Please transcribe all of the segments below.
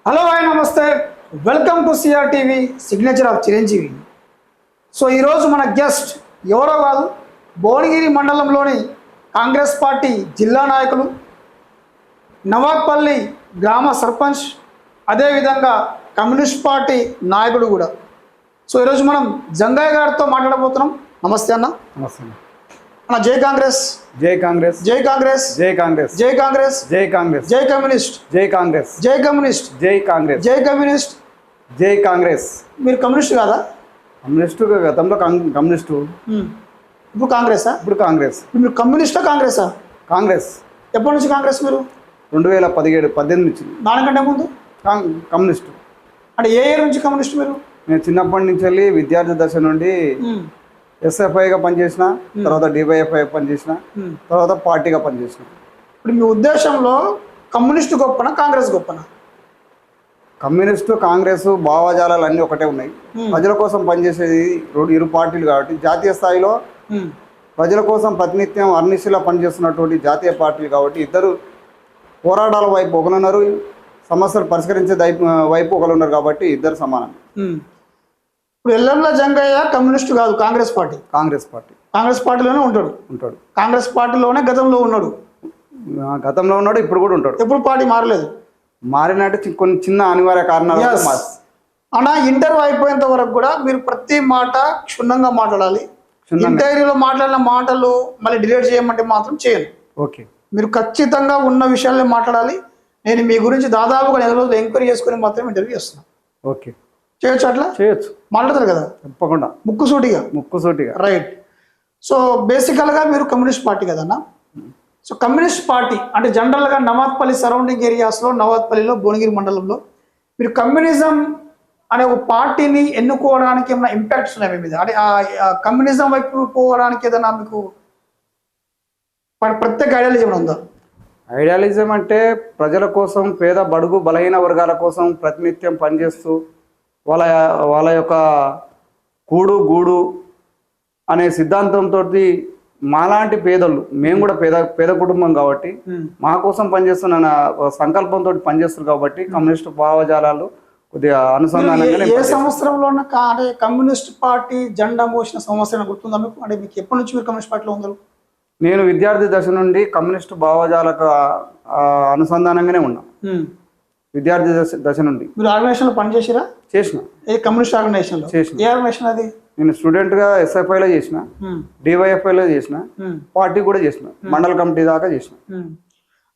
Hello hi నమస్తే, welcome to CR TV signature of Chiranjeevi. So ఈరోజు మన గెస్ట్ ఎవరో కాదు, భువనగిరి మండలంలోని కాంగ్రెస్ పార్టీ జిల్లా నాయకులు, నవాబ్పల్లి గ్రామ సర్పంచ్, అదేవిధంగా కమ్యూనిస్ట్ పార్టీ నాయకుడు కూడా. సో ఈరోజు మనం జంగయ్య గారితో మాట్లాడబోతున్నాం. నమస్తే అన్న. నమస్తే అన్న. జై కాంగ్రెస్, జై కాంగ్రెస్, జై కాంగ్రెస్, జై కాంగ్రెస్, జై కాంగ్రెస్, జై కాంగ్రెస్, జై కమ్యూనిస్ట్, జై కాంగ్రెస్, జై కమ్యూనిస్ట్, జై కాంగ్రెస్, జై కమ్యూనిస్ట్, జై కాంగ్రెస్. మీరు కమ్యూనిస్ట్ కాదా? కమ్యూనిస్టు గతంలో కమ్యూనిస్టు, ఇప్పుడు కాంగ్రెసా? ఇప్పుడు కాంగ్రెస్. మీరు కమ్యూనిస్టా కాంగ్రెసా? కాంగ్రెస్. ఎప్పటి నుంచి కాంగ్రెస్ మీరు? 2017-18 నుంచి దానికంటే ముందు కమ్యూనిస్టు. అంటే ఏ ఇయర్ నుంచి కమ్యూనిస్ట్ మీరు? నేను చిన్నప్పటి నుంచి వెళ్ళి విద్యార్థి దశ నుండి ఎస్ఎఫ్ఐగా పనిచేసిన, తర్వాత డివైఎఫ్ఐ పనిచేసిన, తర్వాత పార్టీగా పనిచేసిన. ఇప్పుడు మీ ఉద్దేశంలో కమ్యూనిస్ట్ గొప్పనా కాంగ్రెస్ గొప్పనా? కమ్యూనిస్టు కాంగ్రెస్ భావజాలాలు అన్నీ ఒకటే ఉన్నాయి. ప్రజల కోసం పనిచేసేది ఇరు పార్టీలు కాబట్టి జాతీయ స్థాయిలో ప్రజల కోసం ప్రతినిత్యం అర్నిశలా పనిచేస్తున్నటువంటి జాతీయ పార్టీలు కాబట్టి ఇద్దరు పోరాటాల వైపు ఒకరున్నారు, సమస్యలు పరిష్కరించే వైపు ఒకరు ఉన్నారు కాబట్టి ఇద్దరు సమానం. ఇప్పుడు ఎల్లంల జంగయ్య కమ్యూనిస్ట్ కాదు, కాంగ్రెస్ పార్టీ. కాంగ్రెస్ పార్టీ, కాంగ్రెస్ పార్టీలోనే ఉంటాడు. కాంగ్రెస్ పార్టీలోనే గతంలో ఉన్నాడు, గతంలో ఉన్నాడు, ఇప్పుడు కూడా ఉంటాడు. ఎప్పుడు పార్టీ మారలేదు. మారినట్టు కొన్ని చిన్న అనివార్య కారణాలు. అలా ఇంటర్వ్యూ అయిపోయేంత వరకు కూడా మీరు ప్రతి మాట క్షుణ్ణంగా మాట్లాడాలి. ఇంటర్వ్యూలో మాట్లాడిన మాటలు మళ్ళీ డిలీట్ చేయమంటే మాత్రం చేయను. ఓకే, మీరు ఖచ్చితంగా ఉన్న విషయాలే మాట్లాడాలి. నేను మీ గురించి దాదాపుగా 4 రోజులు ఎంక్వైరీ చేసుకుని మాత్రం ఇంటర్వ్యూ చేస్తున్నాను. ఓకే, చేయొచ్చు, అట్లా చేయొచ్చు, మాట్లాడతారు కదా తప్పకుండా, ముక్కుసూటిగా. రైట్. సో బేసికల్గా మీరు కమ్యూనిస్ట్ పార్టీ కదన్నా. సో కమ్యూనిస్ట్ పార్టీ అంటే జనరల్గా నవాబ్పల్లి సరౌండింగ్ ఏరియాస్లో, నవాబ్పల్లిలో, భువనగిరి మండలంలో మీరు కమ్యూనిజం అనే ఒక పార్టీని ఎన్నుకోవడానికి ఏమైనా ఇంపాక్ట్స్ ఉన్నాయి మీ మీద? అంటే ఆ కమ్యూనిజం వైపు పోవడానికి ఏదైనా మీకు ప్రత్యేక ఐడియాలజీ ఏమైనా ఉందా? ఐడియాలజం అంటే ప్రజల కోసం, పేద బడుగు బలహీన వర్గాల కోసం ప్రతినిత్యం పనిచేస్తూ వాళ్ళ యొక్క కూడు గూడు అనే సిద్ధాంతంతో మాలాంటి పేదలు, మేము కూడా పేద కుటుంబం కాబట్టి మా కోసం పనిచేస్తున్న సంకల్పంతో పనిచేస్తారు కాబట్టి కమ్యూనిస్ట్ భావజాలాలు కొద్దిగా అనుసంధానంగా. ఏ సంవత్సరంలో అంటే కమ్యూనిస్ట్ పార్టీ జెండా మోసిన సంవత్సరం గుర్తుందా మీకు? అంటే మీకు ఎప్పటి నుంచి మీరు కమ్యూనిస్ట్ పార్టీలో ఉన్నారు? నేను విద్యార్థి దశ నుండి కమ్యూనిస్ట్ భావజాలకు అనుసంధానంగానే ఉన్నా. విద్యార్థి దశ నుండి. మీరు ఆర్గనైజేషన్ లో పనిచేసిరా? చేసిన. ఏ కమ్యూనిస్ట్ ఆర్గనైజేషన్ లో? చేసిన. ఏ ఆర్గనైజేషన్ అది? నేను స్టూడెంట్ గా ఎస్ఎఫ్ఐలో చేసిన, డివైఎఫ్ఐలో చేసిన, పార్టీ కూడా చేసిన, మండల కమిటీ దాకా చేసిన.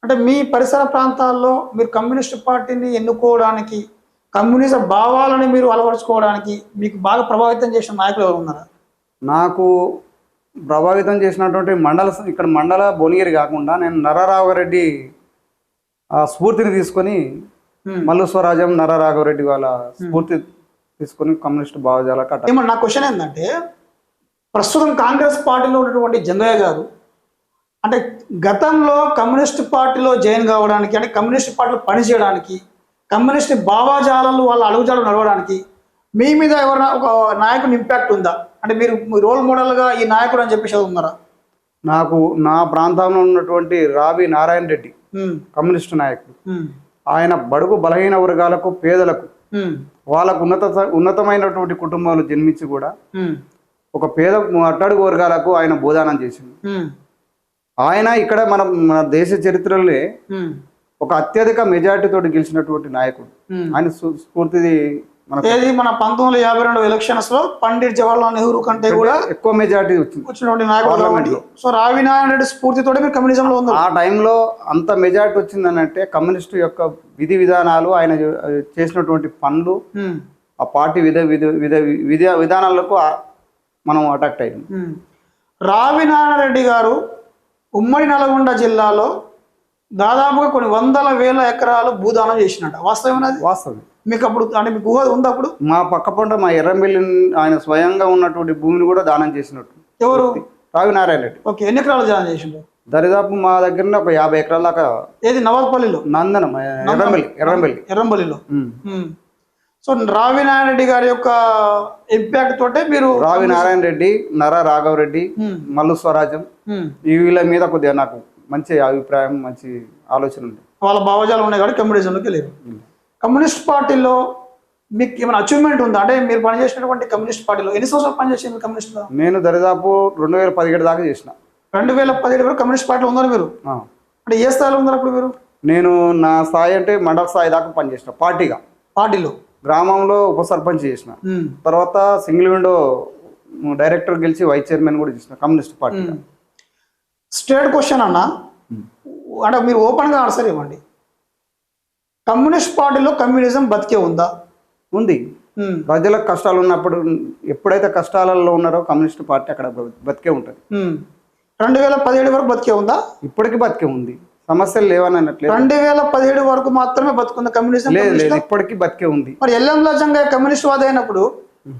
అంటే మీ పరిసర ప్రాంతాల్లో మీరు కమ్యూనిస్ట్ పార్టీని ఎన్నుకోవడానికి, కమ్యూనిస్ట్ భావాలను మీరు అలవరుచుకోవడానికి మీకు బాగా ప్రభావితం చేసిన నాయకులు ఎవరు ఉన్నారా? నాకు ప్రభావితం చేసినటువంటి ఇక్కడ మండల భువనగిరి కాకుండా నేను నరరాఘవరెడ్డి స్ఫూర్తిని తీసుకొని, మల్లు స్వరాజ్యం, నరరాఘవరెడ్డి వాళ్ళ స్ఫూర్తి తీసుకొని కమ్యూనిస్ట్ భావజాలకు ఏమన్నా. నా క్వశ్చన్ ఏంటంటే, ప్రస్తుతం కాంగ్రెస్ పార్టీలో ఉన్నటువంటి జంగయ్య గారు అంటే గతంలో కమ్యూనిస్ట్ పార్టీలో జాయిన్ కావడానికి, అంటే కమ్యూనిస్ట్ పార్టీలో పనిచేయడానికి, కమ్యూనిస్ట్ భావజాలాలు వాళ్ళ అడుగుజాలు నడవడానికి మీ మీద ఎవరైనా ఒక నాయకుని ఇంపాక్ట్ ఉందా? అంటే మీరు రోల్ మోడల్గా ఈ నాయకుడు అని చెప్పేసి ఉన్నారా? నాకు నా ప్రాంతంలో ఉన్నటువంటి రావి నారాయణ రెడ్డి కమ్యూనిస్ట్ నాయకుడు. ఆయన బడుగు బలహీన వర్గాలకు, పేదలకు, వాళ్ళకు ఉన్నతమైనటువంటి కుటుంబాలు జన్మించి కూడా ఒక పేద అట్టడుగు వర్గాలకు ఆయన బోధానం చేసింది. ఆయన ఇక్కడ మన దేశ చరిత్రలో ఒక అత్యధిక మెజార్టీ తోటి గెలిచినటువంటి నాయకుడు. ఆయన స్ఫూర్తి మన 1952 ఎలక్షన్స్ లో పండిట్ జవహర్లాల్ నెహ్రూ కంటే కూడా ఎక్కువ మెజార్టీ వచ్చినటువంటి నాయకుడు. సో రావి నారాయణ రెడ్డి స్ఫూర్తితో మీరు కమ్యూనిజంలో ఉంది. ఆ టైంలో అంత మెజార్టీ వచ్చిందని అంటే కమ్యూనిస్ట్ యొక్క విధి విధానాలు, ఆయన చేసినటువంటి పనులు, ఆ పార్టీ విధానాలకు మనం అటాక్ట్ అయ్యాం. రావి నారాయణ రెడ్డి గారు ఉమ్మడి నల్గొండ జిల్లాలో దాదాపుగా కొన్ని 100,000 ఎకరాలు భూదానం చేసినట్టు వాస్తవం? వాస్తవం. మీకు అప్పుడు అంటే మీకు ఊహ ఉంది? అప్పుడు మా పక్క పంట మా ఎర్రంబెల్లి ఆయన స్వయంగా ఉన్నటువంటి భూమిని కూడా దానం చేసినట్టు. ఎవరు? రావి నారాయణ రెడ్డి. ఓకే, ఎన్ని ఎకరాలు దానం చేసిండు? దరిదాపు మా దగ్గర ఒక 50 ఎకరాల దాకా. ఏది? నవాబ్పల్లిలో? నందనం, ఎర్రంబెల్లి. సో రావి నారాయణ రెడ్డి గారి యొక్క ఇంపాక్ట్ తోటే మీరు రావి నారాయణ రెడ్డి, నరరాఘవరెడ్డి, మల్లు స్వరాజ్యం వీళ్ళ మీద కొద్దిగా నాకు మంచి అభిప్రాయం, మంచి ఆలోచన ఉంది. వాళ్ళ భావజాలు ఉన్నాయి కాబట్టి కమ్యూనిజంలోకి వెళ్ళారు. కమ్యూనిస్ట్ పార్టీలో మీకు ఏమైనా అచీవ్మెంట్ ఉందా? అంటే మీరు పనిచేసినటువంటి కమ్యూనిస్ట్ పార్టీలో ఎన్ని సంవత్సరాలు పనిచేసింది కమ్యూనిస్ట్లో? నేను దరిదాపు 2017 దాకా చేసిన. 2017 వరకు కమ్యూనిస్ట్ పార్టీలో ఉన్నారు మీరు? ఆ. అంటే ఏ స్థాయిలో ఉన్నారు అప్పుడు మీరు? నేను నా స్థాయి అంటే మండల స్థాయి దాకా పనిచేసిన పార్టీలో. గ్రామంలో ఉప సర్పంచ్ చేసిన, తర్వాత సింగిల్ విండో డైరెక్టర్ గెలిచి వైస్ చైర్మన్ కూడా చేసిన కమ్యూనిస్ట్ పార్టీ. స్ట్రేట్ క్వశ్చన్ అన్న, అంటే మీరు ఓపెన్గా ఆన్సర్ ఇవ్వండి. కమ్యూనిస్ట్ పార్టీలో కమ్యూనిజం బతికే ఉందా? ఉంది. ప్రజలకు కష్టాలు ఉన్నప్పుడు, ఎప్పుడైతే కష్టాలలో ఉన్నారో కమ్యూనిస్ట్ పార్టీ అక్కడ బతికే ఉంటుంది. 2017 వరకు బతికే ఉందా? ఇప్పటికీ బతికే ఉంది, సమస్యలు లేవని అన్నట్లేదు. 2017 వరకు మాత్రమే బతుకుంది కమ్యూనిజం? లేదు, ఇప్పటికీ బతికే ఉంది. మరి ఎల్ఎంల జంగయ్య కమ్యూనిస్ట్ వాది అయినప్పుడు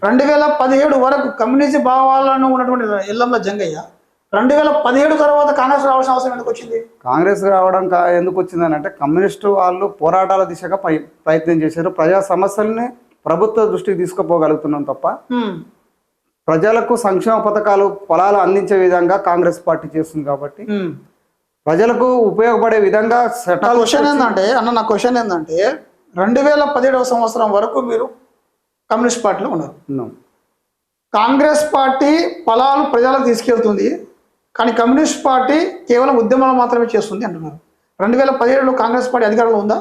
2017 వరకు కమ్యూనిస్ట్ భావాలను ఉన్నటువంటి ఎల్ఎంల జంగయ్య 2017 తర్వాత కాంగ్రెస్ రావాల్సిన అవసరం ఎందుకు వచ్చింది? కాంగ్రెస్ రావడం ఎందుకు వచ్చిందని అంటే, కమ్యూనిస్టు వాళ్ళు పోరాటాల దిశగా ప్రయత్నం చేశారు. ప్రజా సమస్యల్ని ప్రభుత్వ దృష్టికి తీసుకుపోగలుగుతున్నాం తప్ప ప్రజలకు సంక్షేమ పథకాలు ఫలాలు అందించే విధంగా కాంగ్రెస్ పార్టీ చేస్తుంది. కాబట్టి ప్రజలకు ఉపయోగపడే విధంగా నా క్వశ్చన్ ఏంటంటే 2017 సంవత్సరం వరకు మీరు కమ్యూనిస్ట్ పార్టీలో ఉన్నారు. కాంగ్రెస్ పార్టీ ఫలాలు ప్రజలకు తీసుకెళ్తుంది, కానీ కమ్యూనిస్ట్ పార్టీ కేవలం ఉద్యమాలు మాత్రమే చేస్తుంది అంటున్నారు. 2017లో కాంగ్రెస్ పార్టీ అధికారంలో ఉందా?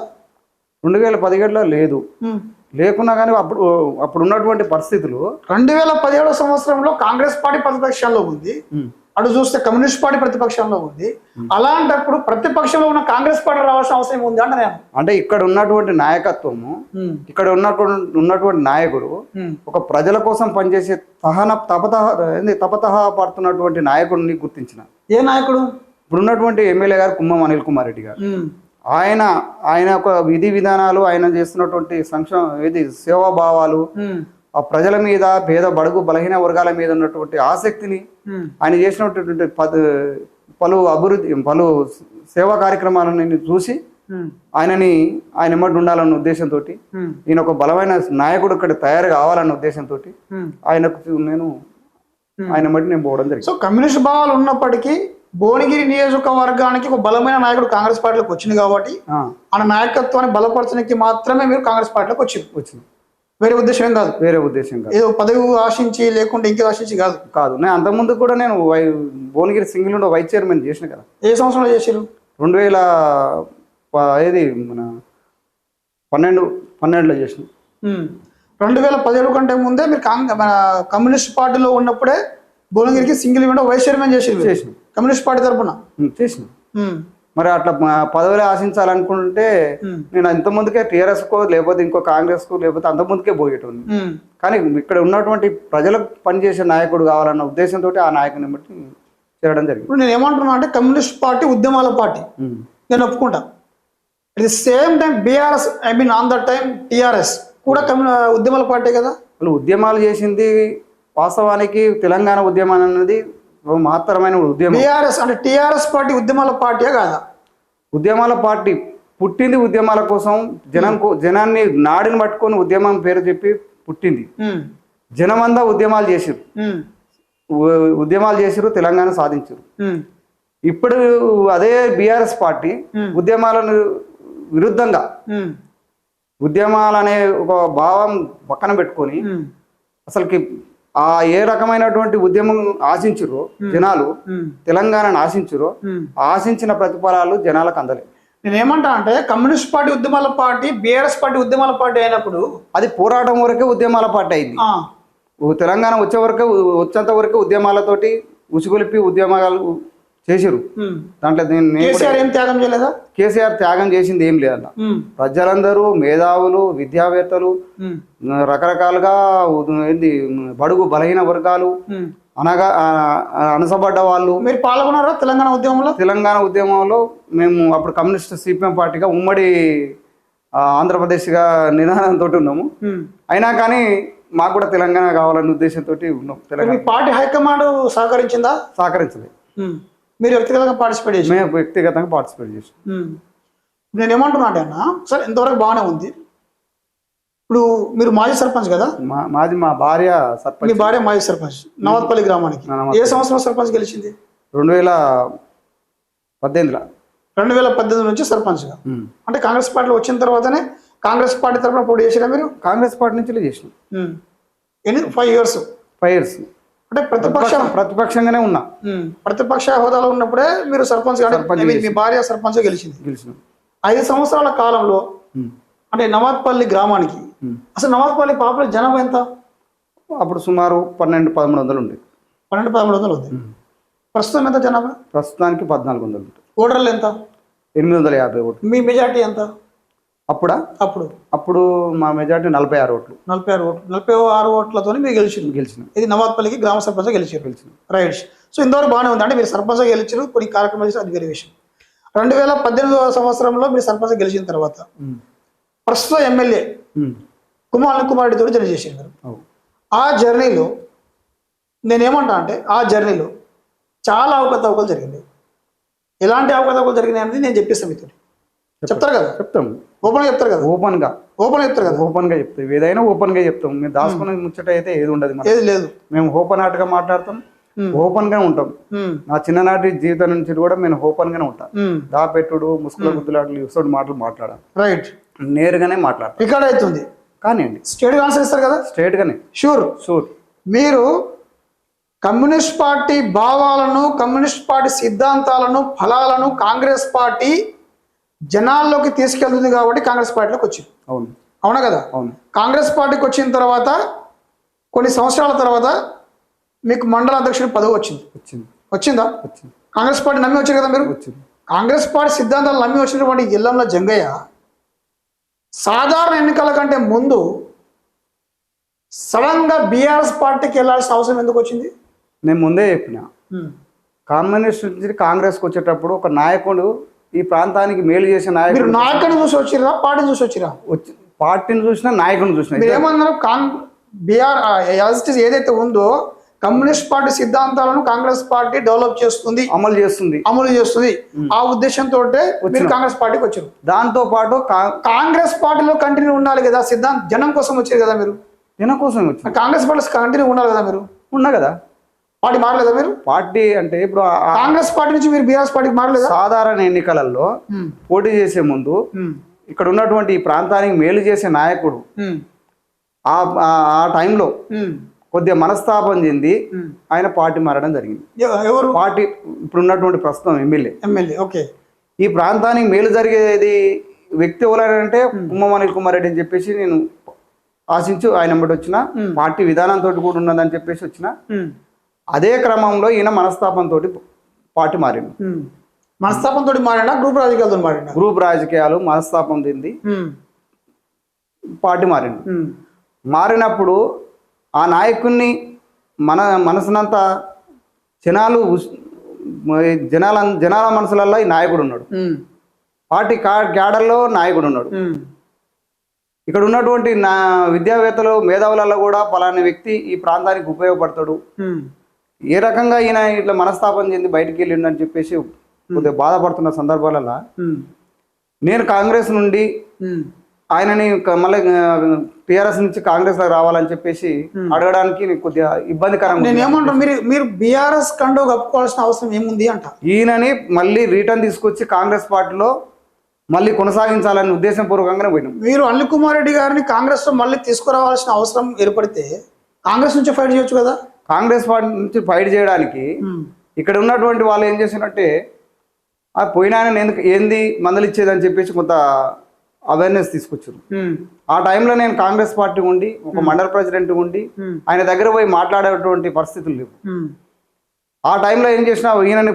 2017లో లేదు. లేకున్నా కానీ అప్పుడు ఉన్నటువంటి పరిస్థితులు 2017 సంవత్సరంలో కాంగ్రెస్ పార్టీ ప్రతిపక్షంలో ఉంది, అటు చూస్తే కమ్యూనిస్ట్ పార్టీ ప్రతిపక్షంలో ఉంది. అలాంటప్పుడు ప్రతిపక్షంలో ఉన్న కాంగ్రెస్ పార్టీ రావాల్సిన అవసరం ఉంది అంటే నేను అంటే ఇక్కడ ఉన్నటువంటి నాయకత్వము, ఇక్కడ ఉన్నటువంటి నాయకుడు ఒక ప్రజల కోసం పనిచేసే తపతహ పడుతున్నటువంటి నాయకుడిని గుర్తించిన. ఏ నాయకుడు? ఇప్పుడు ఉన్నటువంటి ఎమ్మెల్యే గారు కుమ్మం అనిల్ కుమార్ రెడ్డి గారు. ఆయన ఒక విధి విధానాలు, ఆయన చేస్తున్నటువంటి సేవాభావాలు, ఆ ప్రజల మీద, పేద బడుగు బలహీన వర్గాల మీద ఉన్నటువంటి ఆసక్తిని, ఆయన చేసినటువంటి పలు సేవా కార్యక్రమాలను చూసి ఆయన ఎమ్మటి ఉండాలన్న ఉద్దేశంతో, ఈయన ఒక బలమైన నాయకుడు ఇక్కడ తయారు కావాలన్న ఉద్దేశంతో ఆయన మట్టి నేను పోవడం జరిగింది. సో కమ్యూనిస్ట్ భావాలు ఉన్నప్పటికీ భువనగిరి నియోజకవర్గానికి ఒక బలమైన నాయకుడు కాంగ్రెస్ పార్టీలోకి వచ్చింది కాబట్టి ఆయన నాయకత్వాన్ని బలపరచడానికి మాత్రమే మీరు కాంగ్రెస్ పార్టీలోకి వచ్చింది. వేరే ఉద్దేశం ఏం కాదు. వేరే ఉద్దేశం కాదు. ఏదో పదవి ఆశించి లేకుంటే ఇంకే ఆశించి కాదు. నేను అంతకుముందు కూడా నేను Bhuvanagiri single window vice chairman చేసిన కదా. ఏ సంవత్సరంలో చేసారు? 2012లో చేసిన. 2017 కంటే ముందే మీరు కమ్యూనిస్ట్ పార్టీలో ఉన్నప్పుడే భువనగిరికి సింగిల్ విండో వైస్ చైర్మన్ చేసిన కమ్యూనిస్ట్ పార్టీ తరఫున చేసిన. మరి అట్లా పదవులు ఆశించాలనుకుంటే నేను అంత ముందుకే టీఆర్ఎస్కో లేకపోతే ఇంకో కాంగ్రెస్కో లేకపోతే అంత ముందుకే పోయేటోని. కానీ ఇక్కడ ఉన్నటువంటి ప్రజలకు పనిచేసే నాయకుడు కావాలన్న ఉద్దేశంతో ఆ నాయకుని బట్టి చేరడం జరిగింది. ఇప్పుడు నేను ఏమంటున్నా అంటే కమ్యూనిస్ట్ పార్టీ ఉద్యమాల పార్టీ, నేను ఒప్పుకుంటా. At the same time BRS, on the time TRS కూడా ఉద్యమాల పార్టీ కదా. వాళ్ళు ఉద్యమాలు చేసింది వాస్తవానికి తెలంగాణ ఉద్యమం అనేది మహత్తరమైన ఉద్యమం. టీఆర్ఎస్ అంటే టీఆర్ఎస్ పార్టీ ఉద్యమాల పార్టీయే కాదా? ఉద్యమాల పార్టీ పుట్టింది ఉద్యమాల కోసం, జనాన్ని నాడిని పట్టుకొని ఉద్యమం పేరు చెప్పి పుట్టింది. జనమంతా ఉద్యమాలు చేసిరు, తెలంగాణ సాధించారు. ఇప్పుడు అదే బీఆర్ఎస్ పార్టీ ఉద్యమాలను విరుద్ధంగా, ఉద్యమాలనే ఒక భావం పక్కన పెట్టుకొని అసలుకి ఏ రకమైనటువంటి ఉద్యమం ఆశించురో జనాలు, తెలంగాణను ఆశించిన ప్రతిఫలాలు జనాలకు అందలేదు. నేను ఏమంటా అంటే కమ్యూనిస్ట్ పార్టీ ఉద్యమాల పార్టీ, బీఆర్ఎస్ పార్టీ ఉద్యమాల పార్టీ అయినప్పుడు అది పోరాటం వరకే ఉద్యమాల పార్టీ అయింది. తెలంగాణ వచ్చేంత వరకే ఉద్యమాలతోటి ఉసుగొలిపి ఉద్యమాలు చేసిరు. దాంట్లో కేసీఆర్ త్యాగం చేసింది ఏం లేదన్న. ప్రజలందరూ మేధావులు, విద్యావేత్తలు, రకరకాలుగా బడుగు బలహీన వర్గాలు, అనసబడ్డ వాళ్ళు. మీరు పాల్గొన్నారా తెలంగాణ ఉద్యమంలో? మేము అప్పుడు కమ్యూనిస్ట్ సిపిఎం పార్టీగా ఉమ్మడి ఆంధ్రప్రదేశ్గా నినాదంతో ఉన్నాము. అయినా కానీ మాకు కూడా తెలంగాణ కావాలనే ఉద్దేశంతో ఉన్నాం. తెలంగాణ పార్టీ హైకమాండ్ సహకరించిందా? సహకరించలేదు. మీరు వ్యక్తిగతంగా పార్టిసిపేట్ చేసి? మేము వ్యక్తిగతంగా పార్టిసిపేట్ చేసి. నేను ఏమంటున్నా అంటే అన్న, సరే ఇంతవరకు బాగానే ఉంది. ఇప్పుడు మీరు మాజీ సర్పంచ్ కదా? మా భార్య సర్పంచ్. మీ భార్య మాజీ సర్పంచ్ నవత్పల్లి గ్రామానికి. ఏ సంవత్సరం సర్పంచ్ గెలిచింది? 2018. 2018 నుంచి సర్పంచ్గా. అంటే కాంగ్రెస్ పార్టీలో వచ్చిన తర్వాతనే కాంగ్రెస్ పార్టీ తరఫున పోటీ చేసిరా మీరు? కాంగ్రెస్ పార్టీ నుంచి చేసిన. ఎన్ని 5 years? 5 years. అంటే ప్రతిపక్షంగానే ఉన్నా. ప్రతిపక్ష హోదాలో ఉన్నప్పుడే మీరు సర్పంచ్ మీ భార్య సర్పంచ్ గెలిచింది. 5 సంవత్సరాల కాలంలో అంటే నవాత్పల్లి గ్రామానికి అసలు నవాత్పల్లి పాపులర్ జనాభా ఎంత? అప్పుడు సుమారు 1200-1300 ఉంది. 1200-1300 ఉంది. ప్రస్తుతం ఎంత జనాభా? ప్రస్తుతానికి 1400 ఉంటుంది. ఓటర్లు ఎంత? 850 ఓట్లు. మీ మెజార్టీ ఎంత అప్పుడు మా మెజార్టీ 46 ఓట్లు. 46 ఓట్లతో మీరు గెలిచిన. ఇది నవాత్పల్లికి గ్రామ సర్పంచ్ గెలిచారు. రైట్. సో ఇంతవరకు బాగానే ఉంది. అంటే మీరు సర్పంచ్ గెలిచారు, కొన్ని కార్యక్రమాలు చేసి, అది వేరే విషయం. 2018వ సంవత్సరంలో మీరు సర్పంచ్ గెలిచిన తర్వాత ప్రస్తుత ఎమ్మెల్యే కుమార్ రెడ్డి తోటి జర్నీ చేసింది. ఆ జర్నీలో నేనేమంటా అంటే ఆ జర్నీలో చాలా అవకతవకలు జరిగింది. ఎలాంటి అవకతవకలు జరిగినాయి అనేది నేను చెప్పేస్తాను మీతో. చెప్తారు కదా? చెప్తాం. ఓపెన్గా చెప్తారు కదా? ఓపెన్ చెప్తారు కదా? ఓపెన్గా చెప్తాం. ఏదైనా ఓపెన్గా చెప్తాం. మేము దాచుకునే ముచ్చట అయితే ఏది ఉండదు. ఏది లేదు. మేము ఓపెన్ హార్ట్గా మాట్లాడతాం, ఓపెన్ గా ఉంటాం. నా చిన్ననాటి జీవితం నుంచి కూడా నేను ఓపెన్ గానే ఉంటాను. దాపెట్టుడు, ముసుగుల గుద్దులాటలు, ఇసోటి మాటలు మాట్లాడాను. రైట్. నేరుగానే మాట్లాడతాను. రికార్డ్ అవుతుంది కానీ స్టేట్ ఆన్సర్ ఇస్తారు కదా? స్ట్రేట్ గానే. షూర్. మీరు కమ్యూనిస్ట్ పార్టీ భావాలను, కమ్యూనిస్ట్ పార్టీ సిద్ధాంతాలను, ఫలాలను కాంగ్రెస్ పార్టీ జనాల్లోకి తీసుకెళ్తుంది కాబట్టి కాంగ్రెస్ పార్టీలోకి వచ్చింది. అవునా కదా? కాంగ్రెస్ పార్టీకి వచ్చిన తర్వాత కొన్ని సంవత్సరాల తర్వాత మీకు మండల అధ్యక్షుడి పదవి వచ్చిందా? కాంగ్రెస్ పార్టీ నమ్మి వచ్చారు కదా మీరు? కాంగ్రెస్ పార్టీ సిద్ధాంతాలు నమ్మి వచ్చినటువంటి జిల్లాలో జంగయ్య సాధారణ ఎన్నికల కంటే ముందు సడన్ గా బీఆర్ఎస్ పార్టీకి వెళ్లాల్సిన అవసరం ఎందుకు వచ్చింది? నేను ముందే చెప్పిన, కమ్యూనిస్ట్ నుంచి కాంగ్రెస్కి వచ్చేటప్పుడు ఒక నాయకుడు ఈ ప్రాంతానికి మేలు చేసే నాయకుడు. నాయకుడిని చూసి వచ్చిరా, పార్టీని చూసి వచ్చిరా? పార్టీని చూసినా, నాయకుడిని చూసినా. మీరు ఏమన్నారు? బీఆర్ ఏదైతే ఉందో కమ్యూనిస్ట్ పార్టీ సిద్ధాంతాలను కాంగ్రెస్ పార్టీ డెవలప్ చేస్తుంది, అమలు చేస్తుంది. ఆ ఉద్దేశంతో మీరు కాంగ్రెస్ పార్టీకి వచ్చారు. దాంతో పాటు కాంగ్రెస్ పార్టీలో కంటిన్యూ ఉండాలి కదా? సిద్ధాంతం జనం కోసం వచ్చారు కదా మీరు? జనం కోసం వచ్చారు. కాంగ్రెస్ పార్టీ కంటిన్యూ ఉండాలి కదా? మీరు ఉన్నా కదా? పార్టీ మారలేదా మీరు? పార్టీ అంటే ఇప్పుడు కాంగ్రెస్ పార్టీ నుంచి మీరు బీఆర్ఎస్ పార్టీకి మారలేదా? సాధారణ ఎన్నికలలో పోటీ చేసే ముందు ఇక్కడ ఉన్నటువంటి ఈ ప్రాంతానికి మేలు చేసే నాయకుడు ఆ టైంలో కొద్దిగా మనస్తాపం చెంది ఆయన పార్టీ మారడం జరిగింది. ఎవరు? పార్టీ ఇప్పుడు ఉన్నటువంటి ప్రస్తుతం ఎమ్మెల్యే. ఓకే. ఈ ప్రాంతానికి మేలు జరిగేది వ్యక్తి ఎవరంటే అనిల్ కుమార్ రెడ్డి అని చెప్పేసి నేను ఆశించు ఆయన వెంబడి వచ్చిన, పార్టీ విధానంతో కూడా ఉన్నదని చెప్పేసి వచ్చిన. అదే క్రమంలో ఈయన మనస్తాపంతో పార్టీ మారింది. మనస్తాపంతో మారినా గ్రూప్ రాజకీయాలతో మారినా? గ్రూప్ రాజకీయాలు మనస్తాపం చెంది పార్టీ మారింది. మారినప్పుడు ఆ నాయకుడిని మనసునంతా జనాల మనసులలో ఈ నాయకుడు ఉన్నాడు. పార్టీ క్యాడర్లో నాయకుడు ఉన్నాడు. ఇక్కడ ఉన్నటువంటి విద్యావేత్తలు, మేధావులలో కూడా పలానా వ్యక్తి ఈ ప్రాంతానికి ఉపయోగపడతాడు, ఏ రకంగా ఈయన ఇట్లా మనస్తాపం చెంది బయటికి వెళ్ళిండు అని చెప్పేసి కొద్దిగా బాధపడుతున్న సందర్భాలలో నేను కాంగ్రెస్ నుండి ఆయనని మళ్ళీ టీఆర్ఎస్ నుంచి కాంగ్రెస్ లో రావాలని చెప్పేసి అడగడానికి కొద్దిగా ఇబ్బందికరంగా. నేను ఏమంటాను, మీరు బీఆర్ఎస్ కండో కప్పుకోవాల్సిన అవసరం ఏముంది అంట. ఈయనని మళ్ళీ రిటర్న్ తీసుకొచ్చి కాంగ్రెస్ పార్టీలో మళ్ళీ కొనసాగించాలని ఉద్దేశపూర్వకంగానే పోయినాం. మీరు అనిల్ కుమార్ రెడ్డి గారిని కాంగ్రెస్ లో మళ్ళీ తీసుకురావాల్సిన అవసరం ఏర్పడితే కాంగ్రెస్ నుంచి ఫైట్ చేయొచ్చు కదా? కాంగ్రెస్ పార్టీ నుంచి ఫైట్ చేయడానికి ఇక్కడ ఉన్నటువంటి వాళ్ళు ఏం చేసినట్టే ఆ పోయిన ఆయన ఎందుకు ఏంది మందలు ఇచ్చేదని చెప్పేసి కొంత అవేర్నెస్ తీసుకొచ్చారు. ఆ టైంలో నేను కాంగ్రెస్ పార్టీ ఉండి ఒక మండల ప్రెసిడెంట్ ఉండి ఆయన దగ్గర పోయి మాట్లాడేటువంటి పరిస్థితులు లేవు. ఆ టైంలో ఏం చేసినా ఈయనని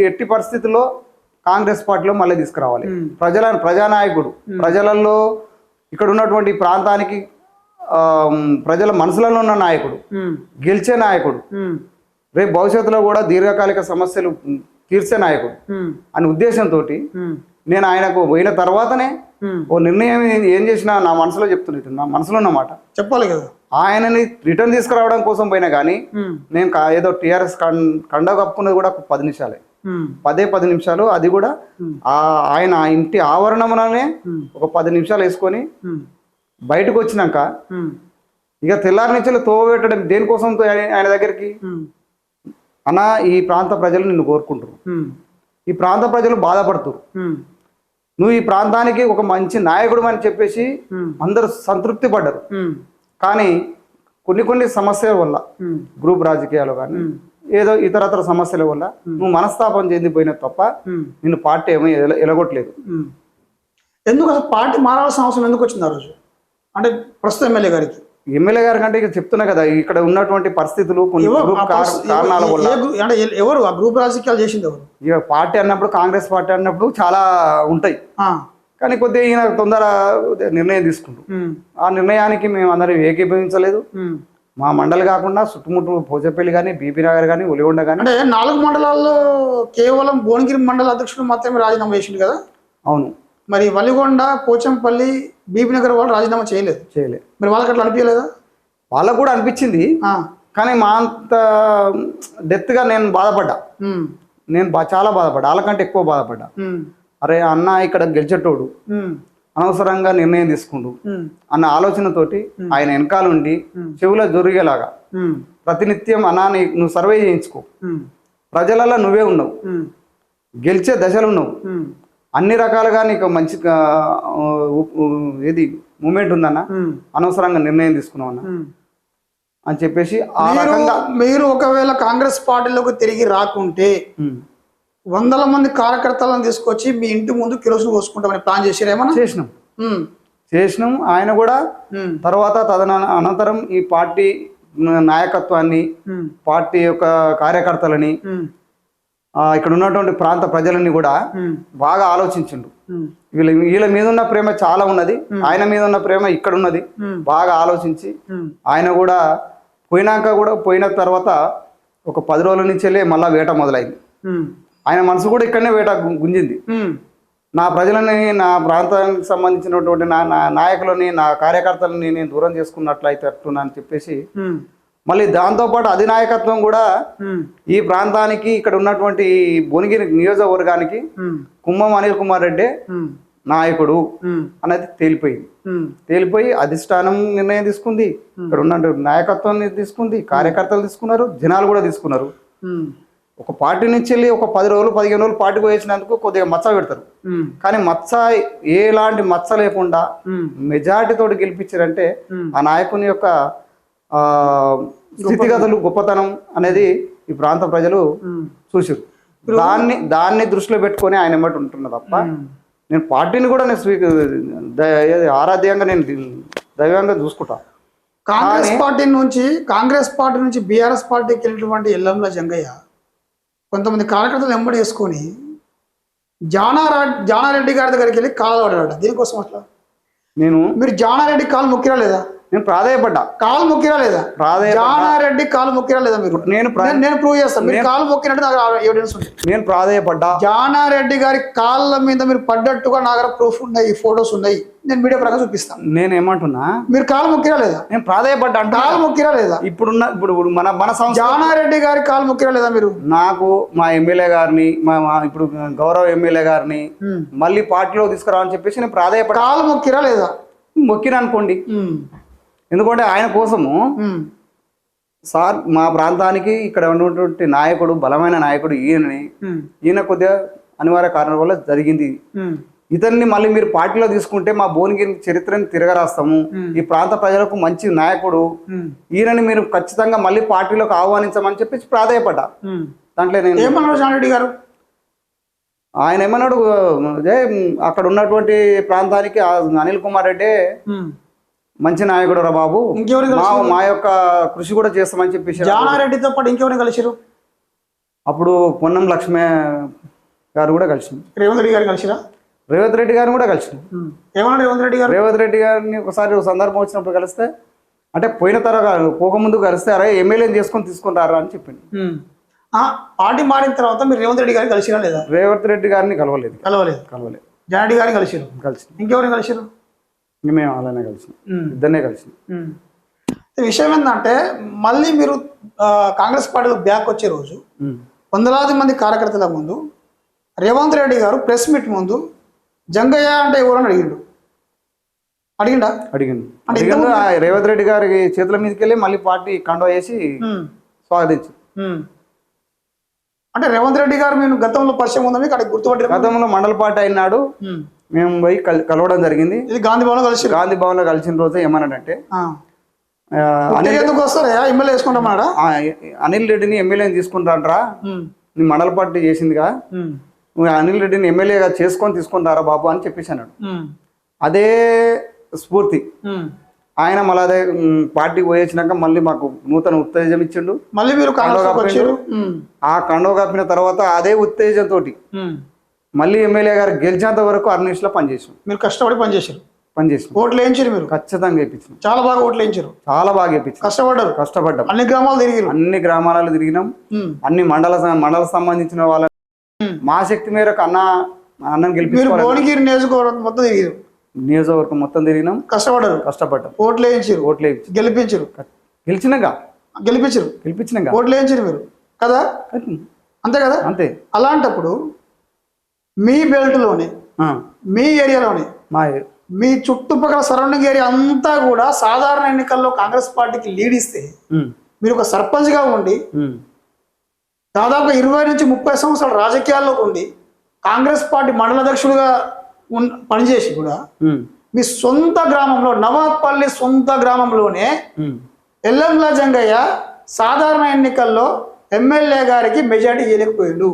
ఎట్టి పరిస్థితుల్లో కాంగ్రెస్ పార్టీలో మళ్ళీ తీసుకురావాలి. ప్రజానాయకుడు, ప్రజలలో ఇక్కడ ఉన్నటువంటి ప్రాంతానికి ప్రజల మనసులలో ఉన్న నాయకుడు, గెలిచే నాయకుడు, రేపు భవిష్యత్తులో కూడా దీర్ఘకాలిక సమస్యలు తీర్చే నాయకుడు అనే ఉద్దేశంతో నేను ఆయనకు పోయిన తర్వాతనే ఓ నిర్ణయం ఏం చేసినా నా మనసులో చెప్తున్నట్టు, నా మనసులో ఉన్నమాట చెప్పాలి కదా. ఆయనని రిటర్న్ తీసుకురావడం కోసం పోయినా కానీ నేను ఏదో టీఆర్ఎస్ కండ కప్పుకున్నది కూడా 10 నిమిషాలే, 10 నిమిషాలు. అది కూడా ఆయన ఇంటి ఆవరణంలోనే ఒక 10 నిమిషాలు వేసుకొని బయటకు వచ్చినాక ఇక తెల్లారి నుంచి తోవబెట్టడం దేనికోసం ఆయన దగ్గరికి, అన్నా ఈ ప్రాంత ప్రజలు నిన్ను కోరుకుంటారు, ఈ ప్రాంత ప్రజలు బాధపడుతురు, నువ్వు ఈ ప్రాంతానికి ఒక మంచి నాయకుడు అని చెప్పేసి అందరూ సంతృప్తి పడ్డారు. కానీ కొన్ని సమస్యల వల్ల గ్రూప్ రాజకీయాలు కానీ ఏదో ఇతరతర సమస్యల వల్ల నువ్వు మనస్తాపం చెందిపోయిన తప్ప నిన్ను పార్టీ ఏమీ ఎలగొట్టలేదు. ఎందుకు అసలు పార్టీ మారాల్సిన అవసరం ఎందుకు వచ్చింది ఆ రోజు? అంటే ప్రస్తుతం ఎమ్మెల్యే గారికి కంటే ఇక చెప్తున్నా కదా, ఇక్కడ ఉన్నటువంటి పరిస్థితులు కొన్ని కారణాల వల్ల. అంటే ఎవరు ఆ గ్రూప్ రాజకీయాలు చేసింది ఎవరు? ఇక పార్టీ అన్నప్పుడు, కాంగ్రెస్ పార్టీ అన్నప్పుడు చాలా ఉంటాయి. కానీ కొద్దిగా ఈయన తొందర నిర్ణయం తీసుకుంటూ ఆ నిర్ణయానికి మేము అందరం ఏకీభవించలేదు. మా మండలి కాకుండా చుట్టుముట్టు పోచపల్లి కానీ, బీపీ నగర్ కానీ, ఒలిగొండ కానీ, అంటే 4 మండలాల్లో కేవలం భువనగిరి మండల అధ్యక్షుడు మాత్రమే రాజీనామా చేసిండు కదా? అవును. మరి వలిగొండ, పోచంపల్లి, బీపీ నగర్ వాళ్ళు రాజీనామా చేయలేదు. మరి వాళ్ళకి అట్లా అనిపించలేదా? వాళ్ళకు కూడా అనిపించింది. కానీ మా అంత డెత్గా నేను బాధపడ్డా. నేను చాలా బాధపడ్డా, వాళ్ళకంటే ఎక్కువ బాధపడ్డా. అరే అన్న ఇక్కడ గెలిచేటోడు అనవసరంగా నిర్ణయం తీసుకుండు అన్న ఆలోచనతోటి ఆయన వెనకాలండి చెవులో జొరిగేలాగా ప్రతినిత్యం అన్నా నువ్వు సర్వే చేయించుకో, ప్రజలలో నువ్వే ఉన్నావు, గెలిచే దశలు ఉన్నావు, అన్ని రకాలుగా నీకు మంచి ఏది మూమెంట్ ఉందన్న, అనవసరంగా నిర్ణయం తీసుకున్నావు అన్న అని చెప్పేసి ఆ రకంగా. మీరు ఒకవేళ కాంగ్రెస్ పార్టీలోకి తిరిగి రాకుంటే 100 మంది కార్యకర్తలను తీసుకొచ్చి మీ ఇంటి ముందు కిరోసిన్ పోసుకుంటామని ప్లాన్ చేసారేమన్నా? చేసినాం. ఆయన కూడా తర్వాత అనంతరం ఈ పార్టీ నాయకత్వాన్ని, పార్టీ యొక్క కార్యకర్తలని, ఇక్కడ ఉన్నటువంటి ప్రాంత ప్రజలని కూడా బాగా ఆలోచించిండు. వీళ్ళ మీద ఉన్న ప్రేమ చాలా ఉన్నది, ఆయన మీద ఉన్న ప్రేమ ఇక్కడ ఉన్నది. బాగా ఆలోచించి ఆయన కూడా పోయిన తర్వాత ఒక 10 రోజుల నుంచెల్లే మళ్ళా వేట మొదలైంది. ఆయన మనసు కూడా ఇక్కడనే వేట గుంజింది. నా ప్రజలని, నా ప్రాంతానికి సంబంధించినటువంటి నా నాయకులని, నా కార్యకర్తలని నేను దూరం చేసుకున్నట్లయితే అట్టున్నా అని చెప్పేసి మళ్ళీ దాంతోపాటు అధినాయకత్వం కూడా ఈ ప్రాంతానికి, ఇక్కడ ఉన్నటువంటి భువనగిరి నియోజకవర్గానికి కుమ్మం అనిల్ కుమార్ రెడ్డి నాయకుడు అనేది తేలిపోయి అధిష్టానం నిర్ణయం తీసుకుంది, ఇక్కడ ఉన్న నాయకత్వం తీసుకుంది, కార్యకర్తలు తీసుకున్నారు, జనాలు కూడా తీసుకున్నారు. ఒక పార్టీ నుంచి వెళ్ళి ఒక 10 రోజులు 15 రోజులు పార్టీకి వేసినందుకు కొద్దిగా మచ్చ పెడతారు. కానీ మచ్చ ఎలాంటి మచ్చ లేకుండా మెజార్టీ తోటి గెలిపించారంటే ఆ నాయకుని యొక్క స్థితిగతులు, గొప్పతనం అనేది ఈ ప్రాంత ప్రజలు చూసారు. దాన్ని దృష్టిలో పెట్టుకొని ఆయన ఎమ్మటి ఉంటున్నా తప్ప నేను పార్టీని కూడా నేను ఆరాధ్యంగా, నేను దైవంగా చూసుకుంటా. కాంగ్రెస్ పార్టీ నుంచి బీఆర్ఎస్ పార్టీకి వెళ్ళినటువంటి ఎల్లంల జంగయ్య కొంతమంది కార్యకర్తలు వెంబడి వేసుకొని జానారెడ్డి గారి దగ్గరికి వెళ్ళి కాలు పడ్డాడు. దీనికోసం అట్లా మీరు జానారెడ్డి కాలు మొక్కిరా లేదా? నేను ప్రాధాయపడ్డా. కాలు మొక్కిరా లేదా? జానారెడ్డి కాలు మొక్కిరా లేదా? మీరు నేను ప్రూవ్ చేస్తాను. మీరు కాలు మొక్కినట్టు నాకు ఎవిడెన్స్ ఉంది. నేను ప్రాధాయపడ్డా. జానారెడ్డి గారి కాళ్ళ మీద మీరు పడ్డట్టుగా నా దగ్గర ప్రూఫ్ ఉన్నాయి, ఫొటోస్ ఉన్నాయి, నేను మీడియా ప్రకారం చూపిస్తాను. నేను ఏమంటున్నా, మీరు కాలు మొక్కిరా లేదా? నేను ప్రాధాయపడ్డా. కాలు మొక్కిరా లేదా? ఇప్పుడు మన జానారెడ్డి గారి కాలు మొక్కిరా లేదా? మీరు నాకు మా ఎమ్మెల్యే గారిని, ఇప్పుడు గౌరవ ఎమ్మెల్యే గారిని మళ్ళీ పార్టీలో తీసుకురావని చెప్పేసి నేను ప్రాధాయపడ్డా. కాలు మొక్కిరా లేదా? మొక్కిన అనుకోండి. ఎందుకంటే ఆయన కోసము సార్ మా ప్రాంతానికి ఇక్కడ ఉన్నటువంటి నాయకుడు, బలమైన నాయకుడు ఈయన కొద్దిగా అనివార్య కారణం వల్ల జరిగింది. ఇతన్ని మళ్ళీ మీరు పార్టీలో తీసుకుంటే మా భువనగిరి చరిత్రని తిరగరాస్తాము, ఈ ప్రాంత ప్రజలకు మంచి నాయకుడు ఈయనని మీరు ఖచ్చితంగా మళ్ళీ పార్టీలోకి ఆహ్వానించమని చెప్పేసి ప్రాధాయపడ్డా. దాంట్లో నేను ఏమన్నాడు గారు? ఆయన ఏమన్నాడు, అక్కడ ఉన్నటువంటి ప్రాంతానికి అనిల్ కుమార్ రెడ్డి మంచి నాయకుడు రా బాబు, మా యొక్క కృషి కూడా చేస్తామని చెప్పేసి. జానారెడ్డితో పాటు ఇంకెవరిని కలిసిరు? అప్పుడు పొన్నం లక్ష్మి గారు కూడా కలిసింది. రేవంత్ రెడ్డి గారు కలిసిరా? రేవంత్ రెడ్డి గారిని కూడా కలిసింది. ఏమన్నా రేవంత్ రెడ్డి గారు? రేవంత్ రెడ్డి గారిని ఒకసారి సందర్భం వచ్చినప్పుడు కలిస్తే, అంటే పోయిన తరగతి పోకముందు కలిస్తే అరే ఎమ్మెల్యేని చేసుకొని తీసుకుంటారా అని చెప్పింది. పార్టీ మారిన తర్వాత మీరు రేవంత్ రెడ్డి గారిని కలిసిరా లేదా? రేవంత్ రెడ్డి గారిని కలవలేదు. జానారెడ్డి గారిని కలిసిరు. ఇంకెవరిని కలిసిరు? మేము అలానే కలిసినాం, ఇద్దరినే కలిసినాం. విషయం ఏంటంటే మళ్ళీ మీరు కాంగ్రెస్ పార్టీలో బ్యాక్ వచ్చే రోజు వందలాది మంది కార్యకర్తల ముందు రేవంత్ రెడ్డి గారు ప్రెస్ మీట్ ముందు జంగయ్య అంటే ఎవరని అడిగిండు. రేవంత్ రెడ్డి గారి చేతుల మీదకి వెళ్ళి మళ్ళీ పార్టీ కండువా వేసి స్వాగతించు. అంటే రేవంత్ రెడ్డి గారు మీరు గతంలో పరిచయం ఉందా మీకు? అక్కడ గుర్తుపట్టి గతంలో మండల పార్టీ అయినాడు, మేము పోయి కలవడం జరిగింది. ఇది గాంధీ భవన్ కలిసి గాంధీ భవన్లో కలిసిన రోజు ఏమన్నాడంటే ఎందుకు వస్తారా ఎమ్మెల్యే వేసుకుంటామన్నాడా, అనిల్ రెడ్డిని ఎమ్మెల్యేని తీసుకుంటారా, నీ మండల పార్టీ చేసిందిగా, నువ్వు అనిల్ రెడ్డిని ఎమ్మెల్యేగా చేసుకొని తీసుకుంటారా బాబు అని చెప్పేసి అన్నాడు. అదే స్ఫూర్తి ఆయన మళ్ళీ అదే పార్టీకి పోయేసినాక మళ్ళీ మాకు నూతన ఉత్తేజం ఇచ్చిండు. మళ్ళీ మీరు ఆ కండవ కప్పిన తర్వాత అదే ఉత్తేజంతో మళ్ళీ ఎమ్మెల్యే గారు గెలిచేంత వరకు అర్నిష్లో పనిచేసాం. మీరు కష్టపడి పనిచేసాం. ఓట్లు వేయించారు మీరు? ఖచ్చితంగా వేయించాం. చాలా బాగా ఓట్లు వేయించారు. చాలా బాగా వేయించాం. కష్టపడ్డాం. అన్ని గ్రామాలు తిరిగి అన్ని గ్రామాలలో తిరిగినాం. అన్ని మండల సంబంధించిన వాళ్ళ మా శక్తి మేరకు అన్నం గెలిపించారు. భువనగిరి నియోజకవర్గం మొత్తం తిరిగారు. నియోజకవర్గం మొత్తం తిరిగినాం. కష్టపడ్డాం. ఓట్లు వేయించారు. గెలిపించారు. గెలిపించినాక ఓట్లు వేయించారు మీరు కదా, అంతే కదా. అంతే. అలాంటప్పుడు మీ బెల్ట్ లోనే మీ ఏరియాలోనే మీ చుట్టుపక్కల సరౌండింగ్ ఏరియా అంతా కూడా సాధారణ ఎన్నికల్లో కాంగ్రెస్ పార్టీకి లీడ్ ఇస్తే మీరు ఒక సర్పంచ్ గా ఉండి దాదాపు 20 నుంచి 30 సంవత్సరాల రాజకీయాల్లోకి ఉండి కాంగ్రెస్ పార్టీ మండల అధ్యక్షుడిగా పనిచేసి కూడా మీ సొంత గ్రామంలో నవాబ్పల్లి సొంత గ్రామంలోనే ఎల్లంల జంగయ్య సాధారణ ఎన్నికల్లో ఎమ్మెల్యే గారికి మెజార్టీ చేయలేకపోయిండు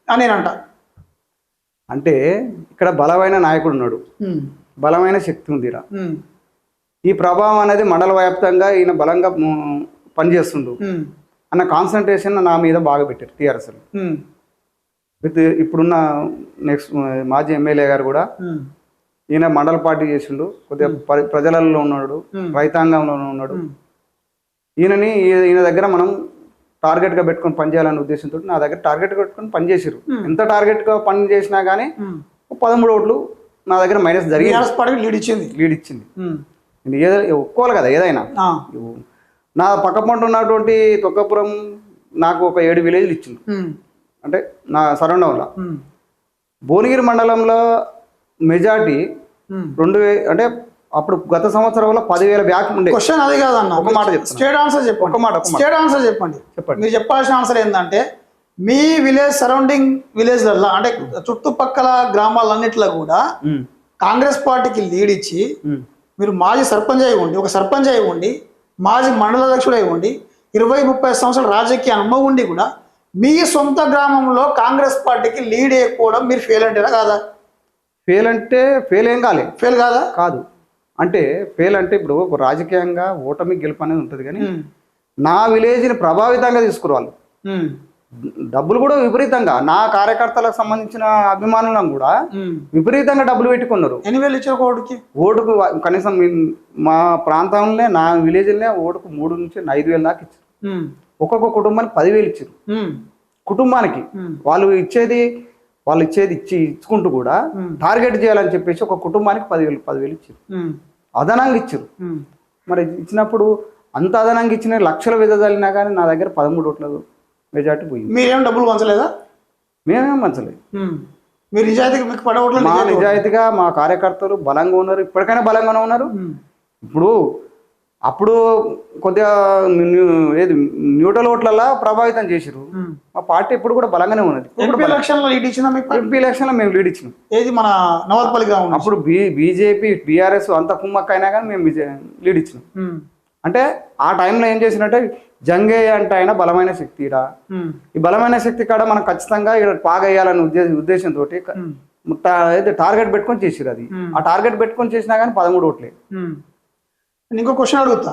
అని నేనంట. అంటే ఇక్కడ బలమైన నాయకుడు ఉన్నాడు, బలమైన శక్తి ఉంది. ఈ ప్రభావం అనేది మండల వ్యాప్తంగా ఈయన బలంగా పనిచేస్తుండు అన్న కాన్సన్ట్రేషన్ నా మీద బాగా పెట్టారు టీఆర్ఎస్. విత్ ఇప్పుడున్న నెక్స్ట్ మాజీ ఎమ్మెల్యే గారు కూడా ఈయన మండల పార్టీ చేసిండు, కొద్దిగా ప్రజలలో ఉన్నాడు, రైతాంగంలో ఉన్నాడు. ఈయన దగ్గర మనం టార్గెట్గా పెట్టుకొని పనిచేయాలనే ఉద్దేశంతో నా దగ్గర టార్గెట్ పెట్టుకొని పనిచేసారు. ఎంత టార్గెట్గా పని చేసినా కానీ 13 ఓట్లు నా దగ్గర మైనస్ జరిగింది. లీడ్ ఇచ్చింది. ఒప్పుకోవాలి కదా ఏదైనా. నా పక్క పంట ఉన్నటువంటి తొక్కపురం నాకు ఒక 7 విలేజ్లు ఇచ్చింది. అంటే నా సరౌండింగ్లో భువనగిరి మండలంలో మెజార్టీ 2000 అంటే అప్పుడు గత సంవత్సరంలో 10,000 బ్యాక్ ఉండే. క్వశ్చన్ అది కాదన్న, ఒక మాట చెప్పండి. స్టేట్ ఆన్సర్ చెప్పండి. మీరు చెప్పాల్సిన ఆన్సర్ ఏంటంటే మీ విలేజ్ సరౌండింగ్ విలేజ్లలో అంటే చుట్టుపక్కల గ్రామాలన్నిట్లో కూడా కాంగ్రెస్ పార్టీకి లీడ్ ఇచ్చి మీరు మాజీ సర్పంచ్ అయి ఉండి, ఒక సర్పంచ్ అయి ఉండి, మాజీ మండల అధ్యక్షుడు అయి ఉండి, 20-30 సంవత్సరాల రాజకీయ అనుభవం ఉండి కూడా మీ సొంత గ్రామంలో కాంగ్రెస్ పార్టీకి లీడ్ వేయకపోవడం మీరు ఫెయిల్ అంటేనా కాదా? ఫెయిల్ ఏం కాలే. ఫెయిల్ కాదా? కాదు. అంటే ఫెయిల్ అంటే ఇప్పుడు ఒక రాజకీయంగా ఓటమి గెలుపు అనేది ఉంటుంది, కానీ నా విలేజ్ని ప్రభావితంగా తీసుకురావాలి. డబ్బులు కూడా విపరీతంగా నా కార్యకర్తలకు సంబంధించిన అభిమానులను కూడా విపరీతంగా డబ్బులు పెట్టుకున్నారు. 8,000 ఇచ్చారు ఓటుకు. కనీసం మా ప్రాంతంలోనే నా విలేజ్లోనే ఓటుకు 3 నుంచి 5,000 దాకా ఇచ్చారు. ఒక్కొక్క కుటుంబానికి 10,000 ఇచ్చారు. కుటుంబానికి వాళ్ళు ఇచ్చేది ఇచ్చుకుంటూ కూడా టార్గెట్ చేయాలని చెప్పేసి ఒక కుటుంబానికి 10,000 ఇచ్చారు. అదనంగా ఇచ్చారు. మరి ఇచ్చినప్పుడు అంత అదనంగా ఇచ్చిన లక్షల విధదలినా కానీ నా దగ్గర 13 ఓట్ల మెజార్టీ పోయింది. మీరేం డబ్బులు పంచలేదా? మేమేం పంచలేదు. మీరు నిజాయితీగా మా నిజాయితీగా మా కార్యకర్తలు బలంగా ఉన్నారు, ఇప్పటికైనా బలంగానే ఉన్నారు. అప్పుడు కొద్దిగా న్యూట్రల్ ఓట్లలో ప్రభావితం చేసిరు. మా పార్టీ ఇప్పుడు కూడా బలంగానే ఉన్నది. ఎంపీ ఎలక్షన్లో మేము లీడ్ ఇచ్చినాం. ఏది మన నవాబ్పల్లి గ్రామం. అప్పుడు బీజేపీ బీఆర్ఎస్ అంత కుమ్మక్క అయినా కానీ మేము లీడ్ ఇచ్చినాం. అంటే ఆ టైంలో ఏం చేసినట్టే జంగయ్య అంటే ఆయన బలమైన శక్తి. ఈ బలమైన శక్తి కాడ మనం ఖచ్చితంగా ఇక్కడ పాగేయాలనే ఉద్దేశంతో టార్గెట్ పెట్టుకొని చేసిరు. అది ఆ టార్గెట్ పెట్టుకొని చేసినా కానీ 13 ఓట్లే. ఇంకో క్వశ్చన్ అడుగుతా,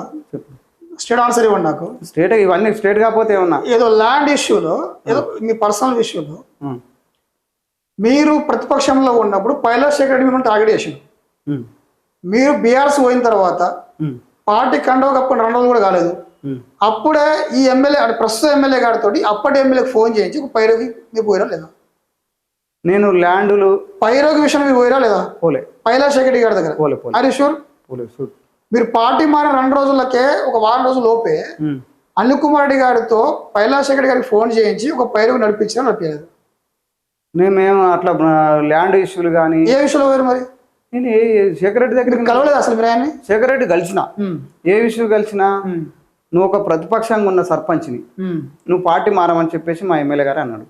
స్టేట్ ఆన్సర్ ఇవ్వండి నాకు. ఇవన్నీ స్టేట్ కాకపోతే ఏమన్నా ఏదో ల్యాండ్ ఇష్యూలో, ఏదో మీ పర్సనల్ ఇష్యూలో మీరు ప్రతిపక్షంలో ఉన్నప్పుడు పైలాశేఖర్ రెడ్డి మిమ్మల్ని టార్గెట్ చేసిండు. మీరు బీఆర్ఎస్ పోయిన తర్వాత పార్టీ కండవ కప్పుకొని 2 రోజులు కూడా కాలేదు. అప్పుడే ఈ ఎమ్మెల్యే ప్రస్తుత ఎమ్మెల్యే గారితో అప్పటి ఎమ్మెల్యేకి ఫోన్ చేయించి పైరోగి మీరు పోయిరా లేదా? నేను ల్యాండ్లు పైరోగి విషయం మీరు పోయిరా లేదా? పోలే. పైలాశేఖర్ రెడ్డి గారి దగ్గర ఆర్ యు షూర్? మీరు పార్టీ మారిన 2 రోజులకే, ఒక వారం రోజుల లోపే అనిల్ కుమార్ రెడ్డి గారితో పైలాశేఖర్ గారికి ఫోన్ చేయించి ఒక పైరుగు నడిపించలేదు. మేము అట్లా ల్యాండ్ ఇష్యూలు కానీ ఏ విషయంలో పోయారు మరి? నేను శేఖర్ రెడ్డి దగ్గరికి కలవలేదు అసలు మీరు? ఆయన శేఖర్ రెడ్డి కలిసిన ఏ విషయం కలిసినా నువ్వు ఒక ప్రతిపక్షంగా ఉన్న సర్పంచ్ని నువ్వు పార్టీ మారమని చెప్పేసి మా ఎమ్మెల్యే గారు అన్నాడు.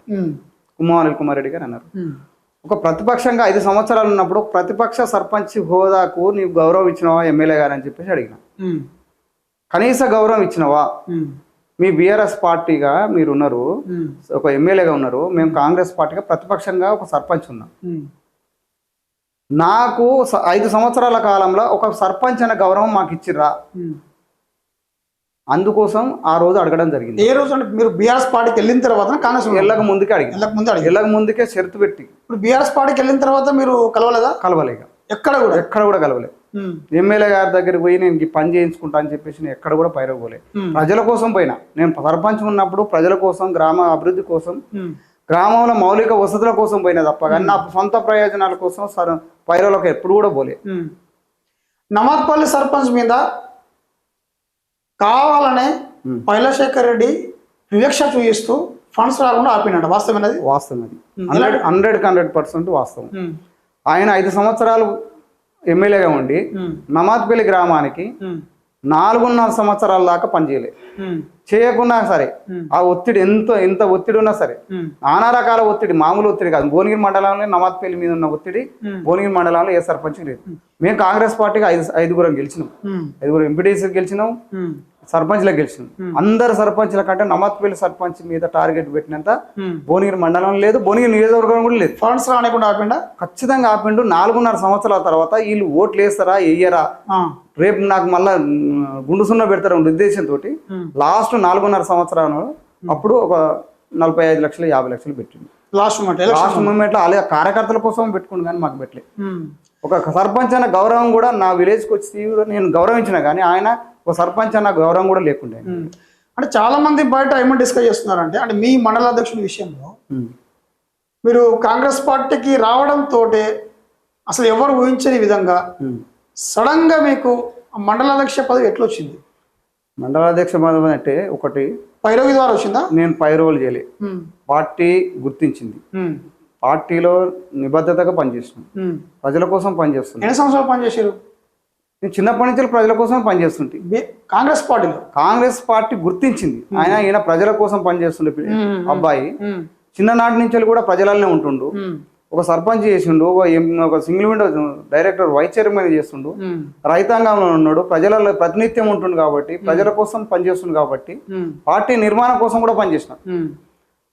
అనిల్ కుమార్ రెడ్డి గారు అన్నారు. ఒక ప్రతిపక్షంగా 5 సంవత్సరాలు ఉన్నప్పుడు ప్రతిపక్ష సర్పంచ్ హోదాకు నీవు గౌరవం ఇచ్చినవా ఎమ్మెల్యే గారు అని చెప్పేసి అడిగిన. కనీస గౌరవం ఇచ్చినవా? మీ బీఆర్ఎస్ పార్టీగా మీరు ఉన్నారు, ఒక ఎమ్మెల్యేగా ఉన్నారు, మేము కాంగ్రెస్ పార్టీగా ప్రతిపక్షంగా ఒక సర్పంచ్ ఉన్నాం. నాకు 5 సంవత్సరాల కాలంలో ఒక సర్పంచ్ అనే గౌరవం మాకు ఇచ్చిర్రా? అందుకోసం ఆ రోజు అడగడం జరిగింది. ఏ రోజు అంటే మీరు బీఆర్ఎస్ పార్టీకి వెళ్ళిన తర్వాత కాంగ్రెస్ వెళ్ళక ముందుకే అడిగి, వెళ్ళక ముందుకే షరతు పెట్టి. ఇప్పుడు బీఆర్ఎస్ పార్టీకి వెళ్ళిన తర్వాత మీరు కలవలేదా? కలవలేక ఎక్కడ కూడా కలవలేదు. ఎమ్మెల్యే గారి దగ్గరికి పోయి నేను ఈ పని చేయించుకుంటా అని చెప్పేసి నేను ఎక్కడ కూడా పైరపోలే. ప్రజల కోసం పోయినా. నేను సర్పంచ్ ఉన్నప్పుడు ప్రజల కోసం, గ్రామ అభివృద్ధి కోసం, గ్రామంలో మౌలిక వసతుల కోసం పోయినా తప్ప కానీ నా సొంత ప్రయోజనాల కోసం పైరలోకి ఎప్పుడు కూడా పోలే. నమాజ్పల్లి సర్పంచ్ మీద కావాలనే పైలశేఖర్ రెడ్డి వివక్ష చూపిస్తూ ఫండ్స్ రాకుండా ఆపినాడు. వాస్తవం అది? వాస్తవం అది 100% వాస్తవం. ఆయన 5 సంవత్సరాలు ఎమ్మెల్యేగా ఉండి నమాజ్పల్లి గ్రామానికి 4.5 సంవత్సరాల దాకా పనిచేయలే. చేయకున్నా సరే ఆ ఒత్తిడి ఎంత ఒత్తిడి ఉన్నా సరే, నానా రకాల ఒత్తిడి, మామూలు ఒత్తిడి కాదు. భువనగిరి మండలంలో నమాజ్పల్లి మీద ఉన్న ఒత్తిడి భువనగిరి మండలంలో ఏ సర్పంచ్ లేదు. మేము కాంగ్రెస్ పార్టీకి 5 గెలిచినాం, 5 ఎంపీటీసీ గెలిచినాం, సర్పంచ్లకు గెలిచినాం. అందరు సర్పంచ్ల కంటే నమాజ్పల్లి సర్పంచ్ మీద టార్గెట్ పెట్టినంత భువనగిరి మండలం లేదు, భువనగిరి నియోజకవర్గం కూడా లేదు. ఫండ్స్ రానికుండా ఆపిండా? ఖచ్చితంగా ఆపిండు. 4.5 సంవత్సరాల తర్వాత వీళ్ళు ఓట్లు వేస్తారా వెయ్యరా, రేపు నాకు మళ్ళా గుండు సున్నా పెడతారు ఉద్దేశంతో లాస్ట్ 4.5 సంవత్సరాలు అప్పుడు ఒక 45 లక్షలు 50 లక్షలు పెట్టింది. లాస్ట్ మూమెంట్ లో అలాగే కార్యకర్తల కోసం పెట్టుకుండు కానీ మాకు పెట్టలేదు. ఒక సర్పంచ్ అన్న గౌరవం కూడా నా విలేజ్కి వచ్చి నేను గౌరవించిన కానీ ఆయన ఒక సర్పంచ్ అన్న గౌరవం కూడా లేకుండే. అంటే చాలా మంది బయట ఏమని డిస్కస్ చేస్తున్నారంటే, అంటే మీ మండల అధ్యక్షుల విషయంలో మీరు కాంగ్రెస్ పార్టీకి రావడంతో అసలు ఎవరు ఊహించని విధంగా సడన్ గా మీకు మండలాధ్యక్ష పదవి ఎట్లా వచ్చింది? మండలాధ్యక్ష పదవి అంటే ఒకటి పైరవి ద్వారా వచ్చిందా? నేను పైరవులు చేయలే, పార్టీ గుర్తించింది. పార్టీలో నిబద్ధతగా పనిచేస్తున్నాను, ప్రజల కోసం పనిచేస్తున్నాను. ఎన్ని సంవత్సరాలు పనిచేసారు? నేను చిన్నప్పటి నుంచి ప్రజల కోసం పనిచేస్తుంటే కాంగ్రెస్ పార్టీ గుర్తించింది. ఈయన ప్రజల కోసం పనిచేస్తుండే అబ్బాయి. చిన్ననాటి నుంచి కూడా ప్రజలనే ఉంటుండు. ఒక సర్పంచ్ చేసిండు, ఒక single window director vice chairman చేస్తుండు, రైతాంగంలో ఉన్నాడు, ప్రజలలో ప్రతినిత్యం ఉంటుండు కాబట్టి ప్రజల కోసం పనిచేస్తుండు కాబట్టి పార్టీ నిర్మాణం కోసం కూడా పనిచేసినాం.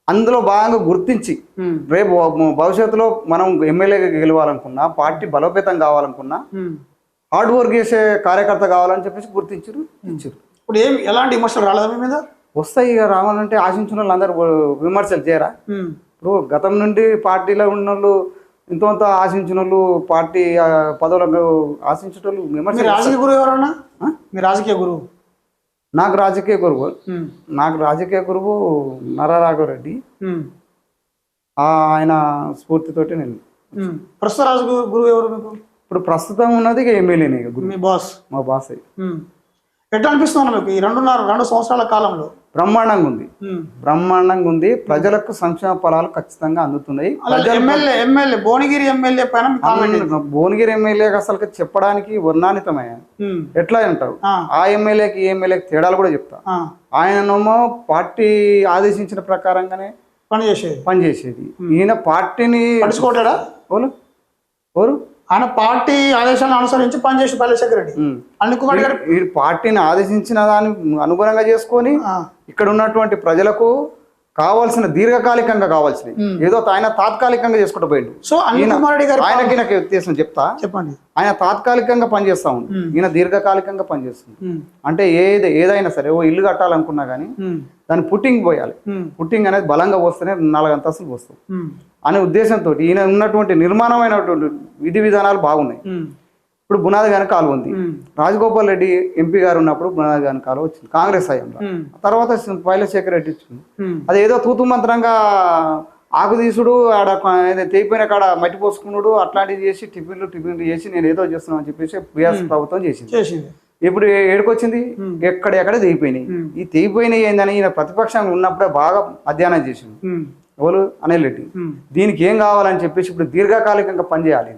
అందులో భాగంగా గుర్తించి రేపు భవిష్యత్తులో మనం ఎమ్మెల్యేగా గెలవాలనుకున్నా, పార్టీ బలోపేతం కావాలనుకున్నా, హార్డ్ వర్క్ చేసే కార్యకర్త కావాలని చెప్పేసి గుర్తించారు, ఇచ్చారు. ఇప్పుడు ఎలాంటి విమర్శలు రాలేదా మీ మీద? వస్తాయి. ఇక రావాలంటే ఆశించిన వాళ్ళు అందరూ విమర్శలు చేయరా? ఇప్పుడు గతం నుండి పార్టీలో ఉన్న వాళ్ళు ఎంతో ఆశించిన వాళ్ళు, పార్టీ పదవులకు ఆశించిన వాళ్ళు విమర్శలు. రాజకీయ గురువు ఎవరన్నా? మీ రాజకీయ గురువు? నాకు రాజకీయ గురువు నరరాఘవరెడ్డి. ఆయన స్ఫూర్తితోటి నేను. ప్రస్తుత రాజకీయ గురువు ఎవరు మీకు? ఇప్పుడు ప్రస్తుతం ఉన్నది ఇక ఎమ్మెల్యేనే. మీ బాస్? మా బాస్. ఎట్లా అనిపిస్తుంది మీకు ఈ 2 సంవత్సరాల కాలంలో? బ్రహ్మాండంగా ఉంది. ప్రజలకు సంక్షేమ ఫలాలు ఖచ్చితంగా అందుతున్నాయి. ఎమ్మెల్యే భువనగిరి ఎమ్మెల్యే పైన భువనగిరి ఎమ్మెల్యేకి అసలు చెప్పడానికి వర్ణానితమయ్యా. ఎట్లా అంటారు, ఆ ఎమ్మెల్యేకి ఈ ఎమ్మెల్యేకి తేడాలు కూడా చెప్తా. ఆయననేమో పార్టీ ఆదేశించిన ప్రకారంగానే పనిచేసేది. ఈయన పార్టీని పడుచుకోవట్లేడా? ఎవరు ఆయన పార్టీ ఆదేశాలను అనుసరించి పనిచేసి పైలశేఖర్ రెడ్డి అనిల్ కుమార్ గారు ఈ పార్టీని ఆదేశించిన దాన్ని అనుగుణంగా చేసుకొని ఇక్కడ ఉన్నటువంటి ప్రజలకు కావాల్సిన దీర్ఘకాలికంగా కావాల్సినవి ఏదో ఆయన తాత్కాలికంగా చేసుకుంటూ పోయిండు. సో అనిల్ కుమార్ రెడ్డి గారు ఆయనకి నాకు ఉద్దేశం చెప్పండి. ఆయన తాత్కాలికంగా పనిచేస్తా ఉంది, ఈయన దీర్ఘకాలికంగా పనిచేస్తుంది. అంటే ఏదైనా సరే ఓ ఇల్లు కట్టాలనుకున్నా కానీ దాన్ని పుట్టింగ్ పోయాలి. పుట్టింగ్ అనేది బలంగా పోస్తేనే 4 అంతస్తులు పోస్తాం అనే ఉద్దేశంతో ఈయన ఉన్నటువంటి నిర్మాణమైనటువంటి విధి విధానాలు బాగున్నాయి. ఇప్పుడు బునాది గాని కాలువ ఉంది. రాజగోపాల్ రెడ్డి ఎంపీ గారు ఉన్నప్పుడు బునాది గాని కాలువ వచ్చింది కాంగ్రెస్ హయాంలో. తర్వాత పైలశేఖర్ రెడ్డి ఇచ్చింది. అది ఏదో తూతు మంత్రంగా ఆకు తీసుడు, ఆడ తెగిపోయిన కాడ మట్టి పోసుకున్నాడు, అట్లాంటివి చేసి టిఫిన్లు చేసి నేను ఏదో చేస్తున్నాను అని చెప్పేసి బీఆర్ఎస్ ప్రభుత్వం చేసింది. ఇప్పుడు ఏడుకొచ్చింది, ఎక్కడెక్కడ తెగిపోయినాయి. ఈ తెగిపోయినాయి ఏందని ఈయన ప్రతిపక్షంగా ఉన్నప్పుడే బాగా అధ్యయనం చేసింది ఎవరు అనిల్ రెడ్డి. దీనికి ఏం కావాలని చెప్పేసి ఇప్పుడు దీర్ఘకాలికంగా పనిచేయాలి,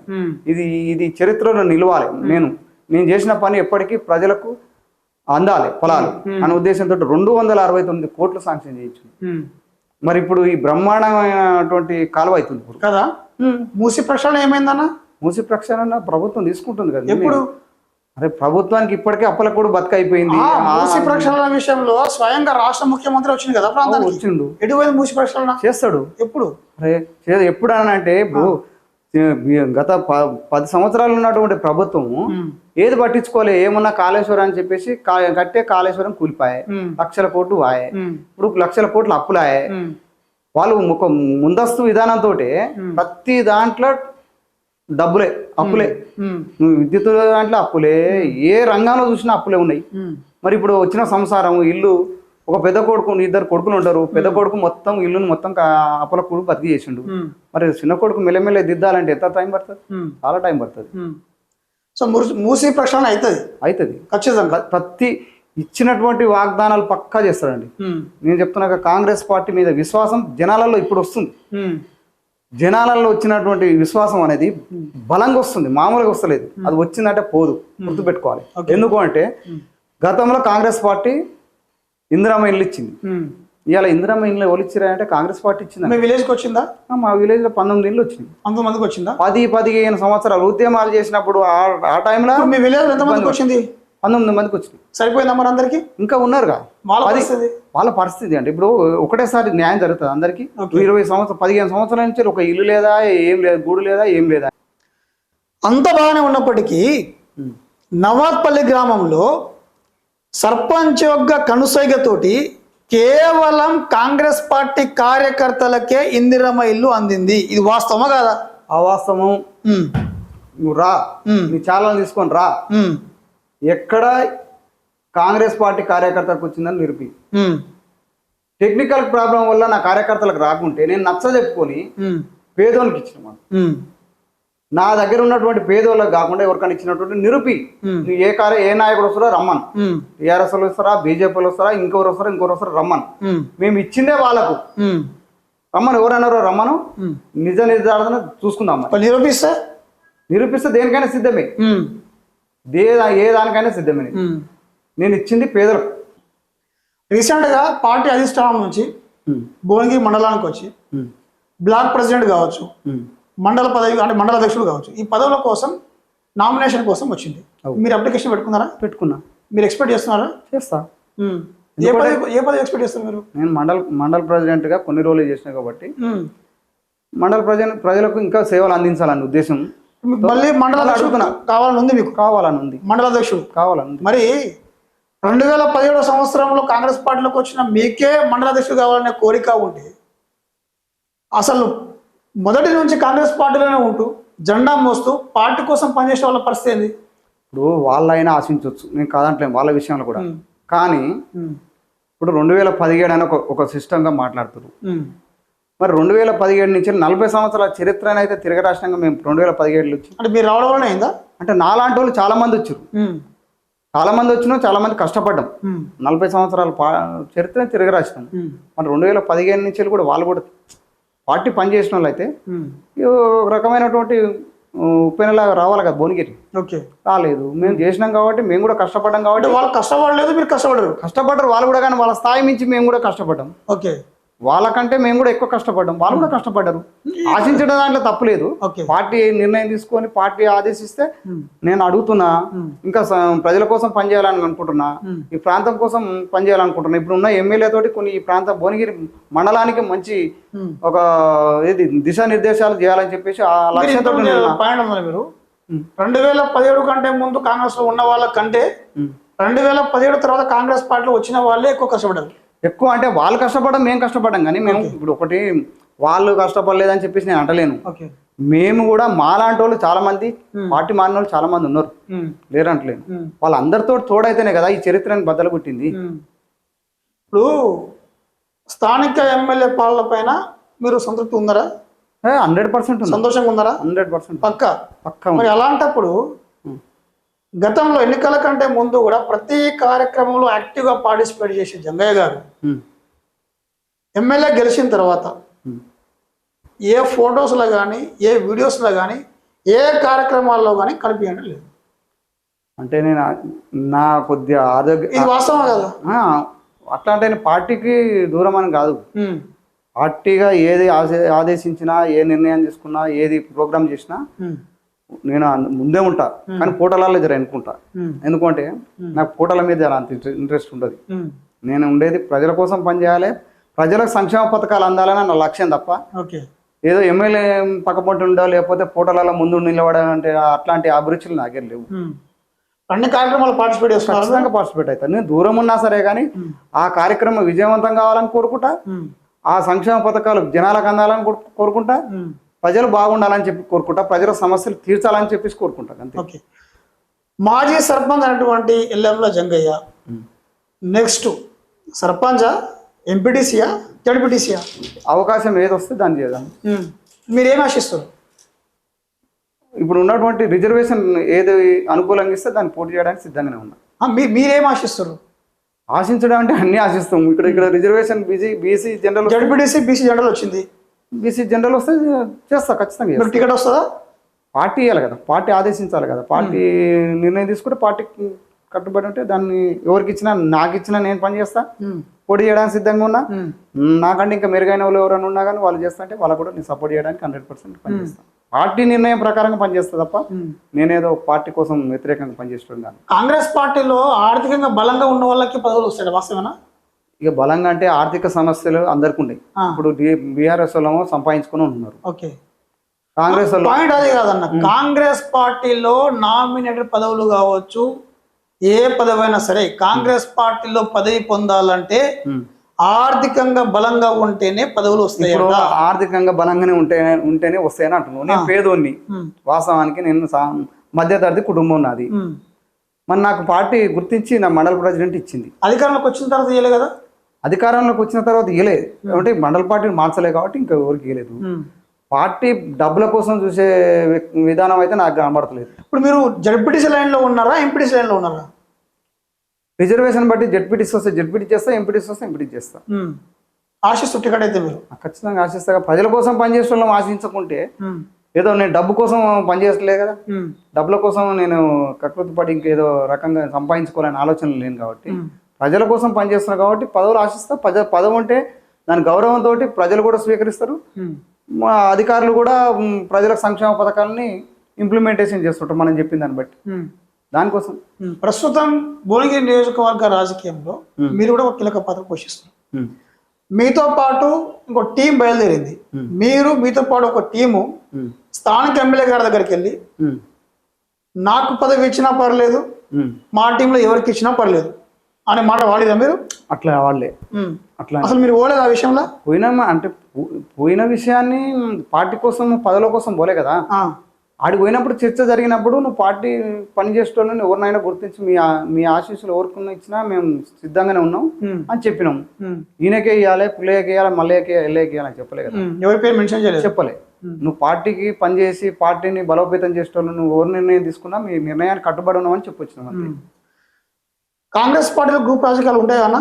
ఇది చరిత్రలో నిలవాలి, నేను చేసిన పని ఎప్పటికీ ప్రజలకు అందాలి ఫలాలు అనే ఉద్దేశంతో 269 కోట్లు శాంక్షన్ చేయించు. మరి ఇప్పుడు ఈ బ్రహ్మాండమైనటువంటి కాలువ అవుతుంది ఇప్పుడు కదా. మూసి ప్రక్షాళన ఏమైందన్న? మూసి ప్రక్షాళన ప్రభుత్వం తీసుకుంటుంది కదా. ఎప్పుడు? అరే ప్రభుత్వానికి ఇప్పటికే అప్పల కూడా బతుకైపోయింది. మూసి ప్రక్షాళన విషయంలో స్వయంగా రాష్ట్ర ముఖ్యమంత్రి వచ్చింది కదా ప్రాంతానికి. వచ్చిండు. ఎటువైంది మూసి ప్రక్షాళన? చేస్తాడు. ఎప్పుడు? అరే ఎప్పుడు అని అంటే ఇప్పుడు గత 10 సంవత్సరాలు ఉన్నటువంటి ప్రభుత్వం ఏది పట్టించుకోలే. ఏమన్నా కాళేశ్వరం అని చెప్పేసి కట్టే కాళేశ్వరం కూలిపాయే, లక్షల కోట్లు వాయే, ఇప్పుడు లక్షల కోట్లు అప్పులాయే. వాళ్ళు ఒక ముందస్తు విధానంతో ప్రతి దాంట్లో డబ్బులే, అప్పులే. నువ్వు విద్యుత్ దాంట్లో అప్పులే, ఏ రంగంలో చూసినా అప్పులే ఉన్నాయి. మరి ఇప్పుడు వచ్చిన సంసారం ఇల్లు, ఒక పెద్ద కొడుకు, 2 కొడుకులు ఉంటారు. పెద్ద కొడుకు మొత్తం ఇల్లును మొత్తం అప్పుల కూడా బతికి చేసిండు. మరి చిన్న కొడుకు మెల్లమెల్ల దిద్దాలంటే ఎంత టైం పడుతుంది? చాలా టైం పడుతుంది. సో మూసి ప్రక్షాళన అవుతుంది ఖచ్చితంగా. ప్రతి ఇచ్చినటువంటి వాగ్దానాలు పక్కా చేస్తాడండి. నేను చెప్తున్నా కాంగ్రెస్ పార్టీ మీద విశ్వాసం జనాలలో ఇప్పుడు వస్తుంది. జనాలలో వచ్చినటువంటి విశ్వాసం అనేది బలంగా వస్తుంది, మామూలుగా వస్తలేదు. అది వచ్చిందంటే పోదు, గుర్తుపెట్టుకోవాలి. ఎందుకు అంటే గతంలో కాంగ్రెస్ పార్టీ ఇందిరమ్మ ఇల్లు ఇచ్చింది. ఇవాళ ఇందిరమ్మ ఇల్లు ఎవరు ఇచ్చారంటే కాంగ్రెస్ పార్టీ ఇచ్చింది. మీ విలేజ్కి వచ్చిందా? మా విలేజ్ లో 19 ఇల్లు వచ్చింది. 19 మందికి వచ్చిందా? 10-15 సంవత్సరాలు ఉద్యమాలు చేసినప్పుడు ఆ టైంలో మీ విలేజ్ ఎంత మందికి వచ్చింది? 19 మందికి వచ్చింది. సరిపోయిందా మరి అందరికి? ఇంకా ఉన్నారుగా. వాళ్ళ పరిస్థితి అంటే ఇప్పుడు ఒకటేసారి న్యాయం జరుగుతుంది అందరికి. 20 సంవత్సరాలు 15 సంవత్సరాల నుంచి ఒక ఇల్లు లేదా, ఏం లేదు, గూడు లేదా, ఏం లేదా. అంత బాగానే ఉన్నప్పటికీ నవాద్పల్లి గ్రామంలో సర్పంచ్ యొక్క కనుసైగతోటి కేవలం కాంగ్రెస్ పార్టీ కార్యకర్తలకే ఇందిరమ్మ ఇల్లు అందింది. ఇది వాస్తవమా కాదా? అవాస్తవం. నువ్వు రా, నీ ఛానల్ తీసుకొని రా, ఎక్కడ కాంగ్రెస్ పార్టీ కార్యకర్తలకు వచ్చిందని నిరూపి. టెక్నికల్ ప్రాబ్లం వల్ల నా కార్యకర్తలకు రాకుంటే నేను నచ్చ చెప్పుకొని పేదోళ్ళకి ఇచ్చిన నా దగ్గర ఉన్నటువంటి పేదోళ్ళకి కాకుండా ఎవరికైనా ఇచ్చినటువంటి నిరూపి. ఏ నాయకుడు వస్తారో రమ్మను, టీఆర్ఎస్ వాళ్ళు వస్తారా, బీజేపీలు వస్తారా, ఇంకొకరు వస్తారా రమ్మను. మేము ఇచ్చిందే వాళ్ళకు. రమ్మను, ఎవరన్నారో రమ్మను, నిజ నిర్ధారణ చూసుకుందాం. నిరూపిస్తే దేనికైనా సిద్ధమే, ఏ దానికైనా సిద్ధమే. నేను ఇచ్చింది పేదలకు. రీసెంట్గా పార్టీ అధిష్టానం నుంచి భువనగిరి మండలానికి వచ్చి బ్లాక్ ప్రెసిడెంట్ కావచ్చు, మండల పదవి అంటే మండల అధ్యక్షుడు కావచ్చు, ఈ పదవుల కోసం నామినేషన్ కోసం వచ్చింది. మీరు అప్లికేషన్ పెట్టుకున్నారా? పెట్టుకున్నా. మీరు ఎక్స్పెక్ట్ చేస్తున్నారా? చేస్తా. ఏ పదవి ఎక్స్పెక్ట్ చేస్తారు మీరు? నేను మండల ప్రెసిడెంట్ గా కొన్ని రోజులు చేసిన కాబట్టి మండల ప్రజలకు ఇంకా సేవలు అందించాలన్న ఉద్దేశం. మళ్ళీ మండల అడుగుతున్నా, కావాలని ఉంది మీకు? కావాలని ఉంది. మండల అధ్యక్షుడు కావాలని. మరి 2017 సంవత్సరంలో కాంగ్రెస్ పార్టీలోకి వచ్చిన మీకే మండల అధ్యక్షుడు కావాలనే కోరిక ఉంటే అసలు మొదటి నుంచి కాంగ్రెస్ పార్టీలోనే ఉంటూ జెండా మోస్తూ పార్టీ కోసం పనిచేసే వాళ్ళ పరిస్థితి ఏంది? ఇప్పుడు వాళ్ళైనా ఆశించవచ్చు, నేను కాదంటలేను వాళ్ళ విషయంలో కూడా. కానీ ఇప్పుడు 2017 అని ఒక సిస్టంగా మాట్లాడుతున్నారు. మరి 2017 నుంచి 40 సంవత్సరాల చరిత్ర అయితే తిరగరాష్ట్రంగా మేము 2017 వచ్చి అంటే మీరు రావడం వల్ల అయిందా? అంటే నాలాంటి వాళ్ళు చాలా మంది వచ్చారు. చాలా మంది వచ్చినా చాలా మంది కష్టపడ్డాం. 40 సంవత్సరాల చరిత్ర తిరగరాసినాం. మరి 2015 నుంచి కూడా వాళ్ళు కూడా పార్టీ పనిచేసిన వాళ్ళు అయితే ఒక రకమైనటువంటి ఉప్పెనలాగా రావాలి కదా భువనగిరి. ఓకే, రాలేదు. మేము చేసినాం కాబట్టి, మేము కూడా కష్టపడ్డాం కాబట్టి. వాళ్ళు కష్టపడలేదు, మీరు కష్టపడ్డారు వాళ్ళు కూడా. కానీ వాళ్ళ స్థాయి మించి మేము కూడా కష్టపడ్డాం. ఓకే, వాళ్ళకంటే మేము కూడా ఎక్కువ కష్టపడ్డాం, వాళ్ళు కూడా కష్టపడ్డారు. ఆశించడం దాంట్లో తప్పలేదు. పార్టీ నిర్ణయం తీసుకొని పార్టీ ఆదేశిస్తే నేను అడుగుతున్నా, ఇంకా ప్రజల కోసం పనిచేయాలని అనుకుంటున్నా, ఈ ప్రాంతం కోసం పనిచేయాలనుకుంటున్నా. ఇప్పుడు ఉన్న ఎమ్మెల్యే తోటి కొన్ని ఈ ప్రాంత భువనగిరి మండలానికి మంచి ఒక దిశానిర్దేశాలు చేయాలని చెప్పేసి ఆ లక్ష్యంతో. మీరు 2017 కంటే ముందు కాంగ్రెస్ లో ఉన్న వాళ్ళకంటే 2017 తర్వాత కాంగ్రెస్ పార్టీలో వచ్చిన వాళ్ళే ఎక్కువ కష్టపడ్డారు. ఎక్కువ అంటే వాళ్ళు కష్టపడడం, మేము కష్టపడ్డాం. కానీ మేము ఇప్పుడు ఒకటి వాళ్ళు కష్టపడలేదని చెప్పేసి నేను అంటలేను. మేము కూడా మాలాంటి వాళ్ళు చాలా మంది, పార్టీ మారిన వాళ్ళు చాలా మంది ఉన్నారు, లేరంటలేను. వాళ్ళందరితో తోడైతేనే కదా ఈ చరిత్రని బద్దలు కొట్టింది. ఇప్పుడు స్థానిక ఎమ్మెల్యే పాలన పైన మీరు సంతృప్తి ఉందరా? 100% సంతోషంగా ఉందరా? 100% పక్కా. మరి అలాంటప్పుడు గతంలో ఎన్నికల కంటే ముందు కూడా ప్రతి కార్యక్రమంలో యాక్టివ్గా పార్టిసిపేట్ చేసే జంగయ్య గారు ఎమ్మెల్యే గెలిచిన తర్వాత ఏ ఫొటోస్లో కానీ, ఏ వీడియోస్లో కానీ, ఏ కార్యక్రమాల్లో కానీ కనిపించడం లేదు. అంటే నేను నా కొద్దిగా ఆరోగ్య, ఇది వాస్తవం కదా? అట్లా అంటే పార్టీకి దూరం అని కాదు. పార్టీగా ఏది ఆదేశించినా, ఏ నిర్ణయం తీసుకున్నా, ఏది ప్రోగ్రామ్ చేసినా నేను ముందే ఉంటా. కానీ పూటలలో జర ఎన్నుకుంటా. ఎందుకంటే నాకు పూటల మీద జర అంత ఇంట్రెస్ట్ ఉండదు. నేను ఉండేది ప్రజల కోసం పనిచేయాలి, ప్రజలకు సంక్షేమ పథకాలు అందాలని నా లక్ష్యం తప్ప ఏదో ఎమ్మెల్యే పక్కపొంటి ఉండో లేకపోతే పూటలలో ముందు నిలబడాలంటే అట్లాంటి అభిరుచులు నాకేం లేవు. అన్ని కార్యక్రమాలు ఖచ్చితంగా పార్టిసిపేట్ అవుతాను. నేను దూరం ఉన్నా సరే కానీ ఆ కార్యక్రమం విజయవంతం కావాలని కోరుకుంటా, ఆ సంక్షేమ పథకాలు జనాలకు అందాలని కోరుకుంటా, ప్రజలు బాగుండాలని చెప్పి కోరుకుంటా, ప్రజల సమస్యలు తీర్చాలని చెప్పేసి కోరుకుంటా అంతే. మాజీ సర్పంచ్ అనేటువంటి ఎల్లంల జంగయ్య నెక్స్ట్ సర్పంచా, ఎంపీటీసీయా, జడ్పీటీసీయా? అవకాశం ఏది వస్తే దాన్ని చేద్దాం. మీరేం ఆశిస్తారు? ఇప్పుడు ఉన్నటువంటి రిజర్వేషన్ ఏది అనుకూలంగా ఇస్తే దాన్ని పోటీ చేయడానికి సిద్ధంగానే ఉన్నా. మీరేం ఆశిస్తారు? ఆశించడం అంటే అన్ని ఆశిస్తాం. ఇక్కడ reservation BC general, ZPTC BC general వచ్చింది. బీసీ జనరల్ వస్తే చేస్తా ఖచ్చితంగా. టికెట్ వస్తుందా? పార్టీ ఇవ్వాలి కదా, పార్టీ ఆదేశించాలి కదా. పార్టీ నిర్ణయం తీసుకుంటే పార్టీకి కట్టుబడి ఉంటే దాన్ని ఎవరికి ఇచ్చినా, నాకు ఇచ్చినా నేను పని చేస్తా, పోటీ చేయడానికి సిద్ధంగా ఉన్నా. నాకంటే ఇంకా మెరుగైన వాళ్ళు ఎవరైనా ఉన్నా కానీ వాళ్ళు చేస్తా అంటే వాళ్ళకు కూడా నేను సపోర్ట్ చేయడానికి 100% పనిచేస్తాను. పార్టీ నిర్ణయం ప్రకారంగా పనిచేస్తా తప్ప నేనేదో పార్టీ కోసం వ్యతిరేకంగా పనిచేస్తున్నాను. కాంగ్రెస్ పార్టీలో ఆర్థికంగా బలంగా ఉన్న వాళ్ళకి పదవులు వస్తాయి వాస్తవేనా? ఇక బలంగా అంటే ఆర్థిక సమస్యలు అందరికి ఉన్నాయి. ఇప్పుడు బీఆర్ఎస్ వాళ్ళు సంపాదించుకుని ఉంటున్నారు. ఓకే, కాంగ్రెస్ పాయింట్ అది కాదన్న. కాంగ్రెస్ పార్టీలో నామినేటెడ్ పదవులు కావచ్చు, ఏ పదవైనా సరే కాంగ్రెస్ పార్టీలో పదవి పొందాలంటే ఆర్థికంగా బలంగా ఉంటేనే పదవులు వస్తాయి. ఆర్థికంగా బలంగానే ఉంటేనే వస్తాయని అంటున్నాను. నేను పేదోన్ని, వాస్తవానికి నేను మధ్యతరగతి కుటుంబం నాది. మరి నాకు పార్టీ గుర్తించి నా మండల ప్రెసిడెంట్ ఇచ్చింది. అధికారంలోకి వచ్చిన తర్వాత ఇవ్వలే కదా? అధికారంలోకి వచ్చిన తర్వాత ఇవ్వలేదు అంటే మండల పార్టీని మార్చలే కాబట్టి ఇంకా ఎవరికి ఇవ్వలేదు. పార్టీ డబ్బుల కోసం చూసే విధానం అయితే నాకు కనబడతలేదు. ఇప్పుడు మీరు జడ్పీటీసీ లైన్లో ఉన్నారా, ఎంపీటీసీ లైన్లో ఉన్నారా? రిజర్వేషన్ బట్టి జడ్పీటీసీ వస్తే జడ్పీటీ చేస్తా, ఎంపీటీసీ వస్తే ఎంపీటీ చేస్తా. ఆశిస్తూ టికెట్ అయితే మీరు? ఖచ్చితంగా ఆశిస్తా. ప్రజల కోసం పనిచేసే వాళ్ళం ఆశించకుంటే ఏదో నేను డబ్బు కోసం పనిచేస్తలే కదా, డబ్బుల కోసం నేను కకృతి పడి ఇంకేదో రకంగా సంపాదించుకోవాలని ఆలోచన లేను కాబట్టి ప్రజల కోసం పనిచేస్తున్నా కాబట్టి పదవులు ఆశిస్తా. పదవి ఉంటే దాని గౌరవంతో ప్రజలు కూడా స్వీకరిస్తారు. మా అధికారులు కూడా ప్రజలకు సంక్షేమ పథకాలని ఇంప్లిమెంటేషన్ చేస్తుంటారు మనం చెప్పిన దాన్ని బట్టి. దానికోసం ప్రస్తుతం భువనగిరి నియోజకవర్గ రాజకీయంలో మీరు కూడా ఒక కీలక పాత్ర పోషిస్తున్నారు. మీతో పాటు ఇంకో టీం బయలుదేరింది. మీతో పాటు ఒక టీము స్థానిక ఎమ్మెల్యే గారి దగ్గరికి వెళ్ళి నాకు పదవి ఇచ్చినా పర్లేదు, మా టీంలో ఎవరికి ఇచ్చినా పర్లేదు అనే మాట వాడిదా మీరు? అట్లా వాళ్ళే అట్లా అసలు మీరు పోలేదు ఆ విషయంలో? పోయినా అంటే పోయిన విషయాన్ని పార్టీ కోసం పదవుల కోసం పోలే కదా. ఆడికి పోయినప్పుడు చర్చ జరిగినప్పుడు నువ్వు పార్టీ పనిచేసేటోళ్ళని ఎవరినైనా గుర్తించి మీ ఆశీస్సులు ఎవరికి ఇచ్చినా మేము సిద్ధంగానే ఉన్నాం అని చెప్పినాం. ఈయనకే ఇవ్వాలి, పుల్లయ్యకి ఇవ్వాలి, మల్లయ్యకి ఎల్లయ్యకి ఇవ్వాలని చెప్పలే కదా. ఎవరి పేరు మెన్షన్ చేయలేదు, చెప్పలే. నువ్వు పార్టీకి పనిచేసి పార్టీని బలోపేతం చేసేటోళ్ళు నువ్వు ఎవరు నిర్ణయం తీసుకున్నా మీ నిర్ణయాన్ని కట్టుబడి ఉన్నామని చెప్పొచ్చినాం. కాంగ్రెస్ పార్టీలో గ్రూప్ రాజకీయాలు ఉంటాయా అన్న?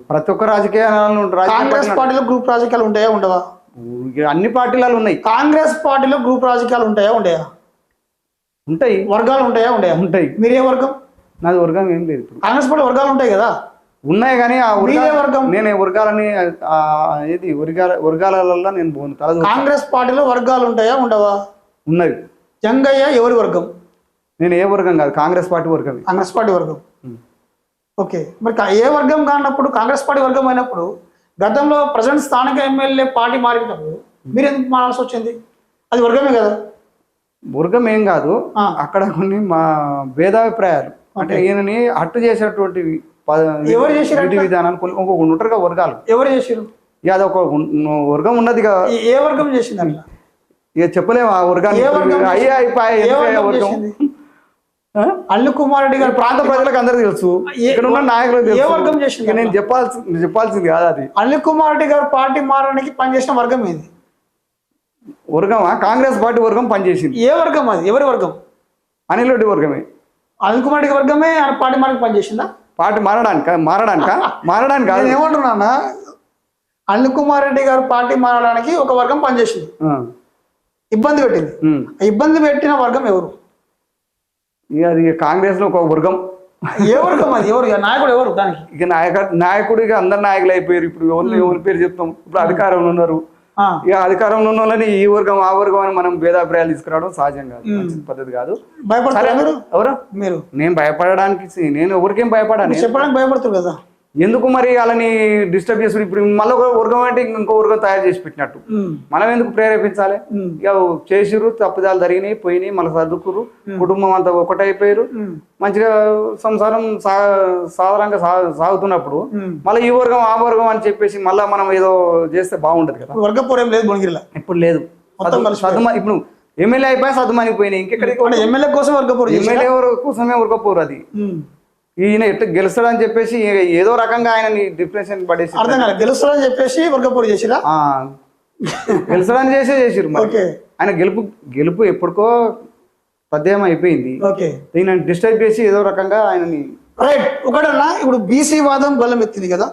ప్రతి ఒక్క రాజకీయాలు కాంగ్రెస్ పార్టీలో గ్రూప్ రాజకీయాలు ఉంటాయా ఉండవా? అన్ని పార్టీలలో ఉన్నాయి. కాంగ్రెస్ పార్టీలో గ్రూప్ రాజకీయాలు ఉంటాయా ఉండయా? ఉంటాయి. వర్గాలు ఉంటాయా ఉండయా? ఉంటాయి. మీరే వర్గం? నాది వర్గం ఏం లేదు. కాంగ్రెస్ పార్టీ వర్గాలు ఉంటాయి కదా? ఉన్నాయి కానీ ఆ వర్గం నేను వర్గాలని ఏది వర్గాలలో నేను పోను. కాంగ్రెస్ పార్టీలో వర్గాలు ఉంటాయా ఉండవా? ఉన్నవి. జంగయ్య ఎవరి వర్గం? నేను ఏ వర్గం కాదు, కాంగ్రెస్ పార్టీ వర్గం. కాంగ్రెస్ పార్టీ వర్గం. ఓకే, మరి ఏ వర్గం కానప్పుడు కాంగ్రెస్ పార్టీ వర్గం అయినప్పుడు గతంలో ప్రజెంట్ స్థానిక ఎమ్మెల్యే పార్టీ మారినప్పుడు మీరు ఎందుకు మారాల్సి వచ్చింది? అది వర్గమే కదా? వర్గం ఏం కాదు, అక్కడ కొన్ని మా భేదాభిప్రాయాలు అంటే ఈయనని అట్టు చేసేటువంటి ఎవరు చేసారు విధానాలు కొన్ని ఇంకొక ఉంటారుగా వర్గాలు. ఎవరు చేసారు? అది ఒక వర్గం ఉన్నది కదా. ఏ వర్గం చేసింది అట్లా? ఇక చెప్పలేము ఆ వర్గాన్ని. అల్లు కుమార్ రెడ్డి గారు ప్రాంత ప్రజలకు అందరూ తెలుసు, ఇక్కడ ఉన్న నాయకులకు ఏ వర్గం చేసింది? నేను చెప్పాల్సింది కాదు అది. అల్లు కుమార్ రెడ్డి గారు పార్టీ మారడానికి పనిచేసిన వర్గం ఏది? వర్గమా? కాంగ్రెస్ పార్టీ వర్గం పనిచేసింది. ఏ వర్గం అది? ఎవరి వర్గం? అనిల్ రెడ్డి వర్గమే. అల్లు కుమార్ రెడ్డి వర్గమే పార్టీ మారడానికి పనిచేసిందా? పార్టీ మారడానికి కాదు. ఏమంటున్నా, అల్లు కుమార్ రెడ్డి గారు పార్టీ మారడానికి ఒక వర్గం పనిచేసింది, ఇబ్బంది పెట్టింది. ఇబ్బంది పెట్టిన వర్గం ఎవరు? అది కాంగ్రెస్ లో ఒక వర్గం. ఏ వర్గం అది? ఎవరు నాయకుడు ఎవరు దానికి? ఇక నాయకుడు ఇక అందరు నాయకులు అయిపోయారు. ఇప్పుడు ఎవరి పేరు చెప్తాం? ఇప్పుడు అధికారంలో ఉన్నారు. ఇక అధికారంలో ఉన్న వాళ్ళని ఈ వర్గం ఆ వర్గం అని మనం భేదాభిప్రాయాలు తీసుకురావడం సహజం కాదు, మంచి పద్ధతి కాదు. భయపడతారు ఎవరు? మీరు? నేను భయపడడానికి, నేను ఎవరికేం భయపడాను. చెప్పడానికి భయపడతారు కదా. ఎందుకు మరి వాళ్ళని డిస్టర్బ్ చేసుడు? ఇప్పుడు మళ్ళీ ఒక వర్గం అంటే ఇంకో వర్గం తయారు చేసి పెట్టినట్టు మనం ఎందుకు ప్రేరేపించాలి? ఇక చేసిరు, తప్పుదాలు జరిగినాయి, పోయినాయి, మళ్ళీ సర్దుకురు, కుటుంబం అంతా ఒకటైపోయారు, మంచిగా సంసారం సాధారణంగా సాగుతున్నప్పుడు మళ్ళీ ఈ వర్గం ఆ వర్గం అని చెప్పేసి మళ్ళీ మనం ఏదో చేస్తే బాగుంటది కదా. వర్గపోరేం లేదు భువనగిరిలో ఇప్పుడు. లేదు, ఇప్పుడు ఎమ్మెల్యే అయిపోయి సర్దుమనిపోయినాయి. ఇంకెక్కడికి ఎమ్మెల్యే కోసం వర్గపోరు, ఎమ్మెల్యే కోసమే వర్గపోరు. అది ఈయన ఎట్లా గెలుస్తాడని చెప్పేసి ఏదో రకంగా ఆయన డిప్రెషన్ పడేసి, అర్థం కాదు, గెలుస్తాడని చెప్పేసి వర్గపోరు చేసిరా. గెలుస్తాడని చేసిరు. ఆయన గెలుపు ఎప్పటికో తథ్యం అయిపోయింది. ఈయన డిస్టర్బ్ చేసి ఏదో రకంగా ఆయనని. రైట్. ఒకటన్నా ఇప్పుడు బీసీ వాదం బలం ఎత్తింది కదా,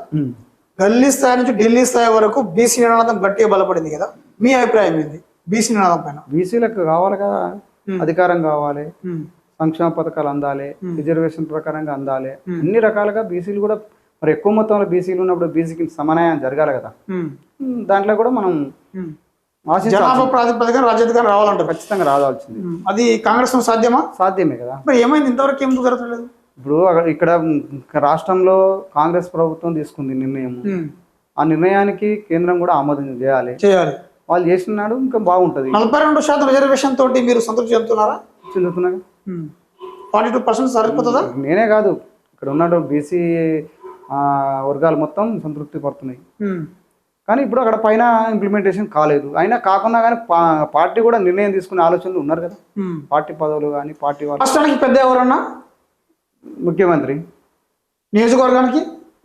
గల్లీ స్థాయి నుంచి ఢిల్లీ స్థాయి వరకు బీసీ నినాదం గట్టిగా బలపడింది కదా, మీ అభిప్రాయం ఏంది బీసీ నినాదం పైన? బీసీలకు కావాలి కదా, అధికారం కావాలి, సంక్షేమ పథకాలు అందాలి, రిజర్వేషన్ ప్రకారంగా అందాలి, అన్ని రకాలుగా బీసీలు కూడా మరి ఎక్కువ మొత్తంలో బీసీలు ఉన్నప్పుడు బీసీకి సమన్వయం జరగాలి కదా. దాంట్లో కూడా మనం జనాభా ప్రాతిపదికన రాజ్యాధికారం రావాలంటారు. ఖచ్చితంగా రావాల్సింది. అది కాంగ్రెస్ సాధ్యమా? సాధ్యమే కదా. మరి ఏమైంది ఇంతవరకు ఎందుకు జరగలేదు? ఇప్పుడు ఇక్కడ రాష్ట్రంలో కాంగ్రెస్ ప్రభుత్వం తీసుకుంది నిర్ణయం. ఆ నిర్ణయానికి కేంద్రం కూడా ఆమోదం చేయాలి. వాళ్ళు చేసినాడు ఇంకా బాగుంటది. 42% రిజర్వేషన్ తోటి మీరు సంతృప్తి చెందుతున్నారా? చెందుతున్నా. 42% సరిపోతుందా? నేనే కాదు, ఇక్కడ ఉన్నాడు బీసీ వర్గాలు మొత్తం సంతృప్తి పడుతున్నాయి. కానీ ఇప్పుడు అక్కడ పైన ఇంప్లిమెంటేషన్ కాలేదు. అయినా కాకుండా కానీ పార్టీ కూడా నిర్ణయం తీసుకునే ఆలోచనలు ఉన్నారు కదా. పార్టీ పదవులు కానీ పార్టీ వాళ్ళు. రాష్ట్రానికి పెద్ద ఎవరన్నా? ముఖ్యమంత్రి. నియోజకవర్గానికి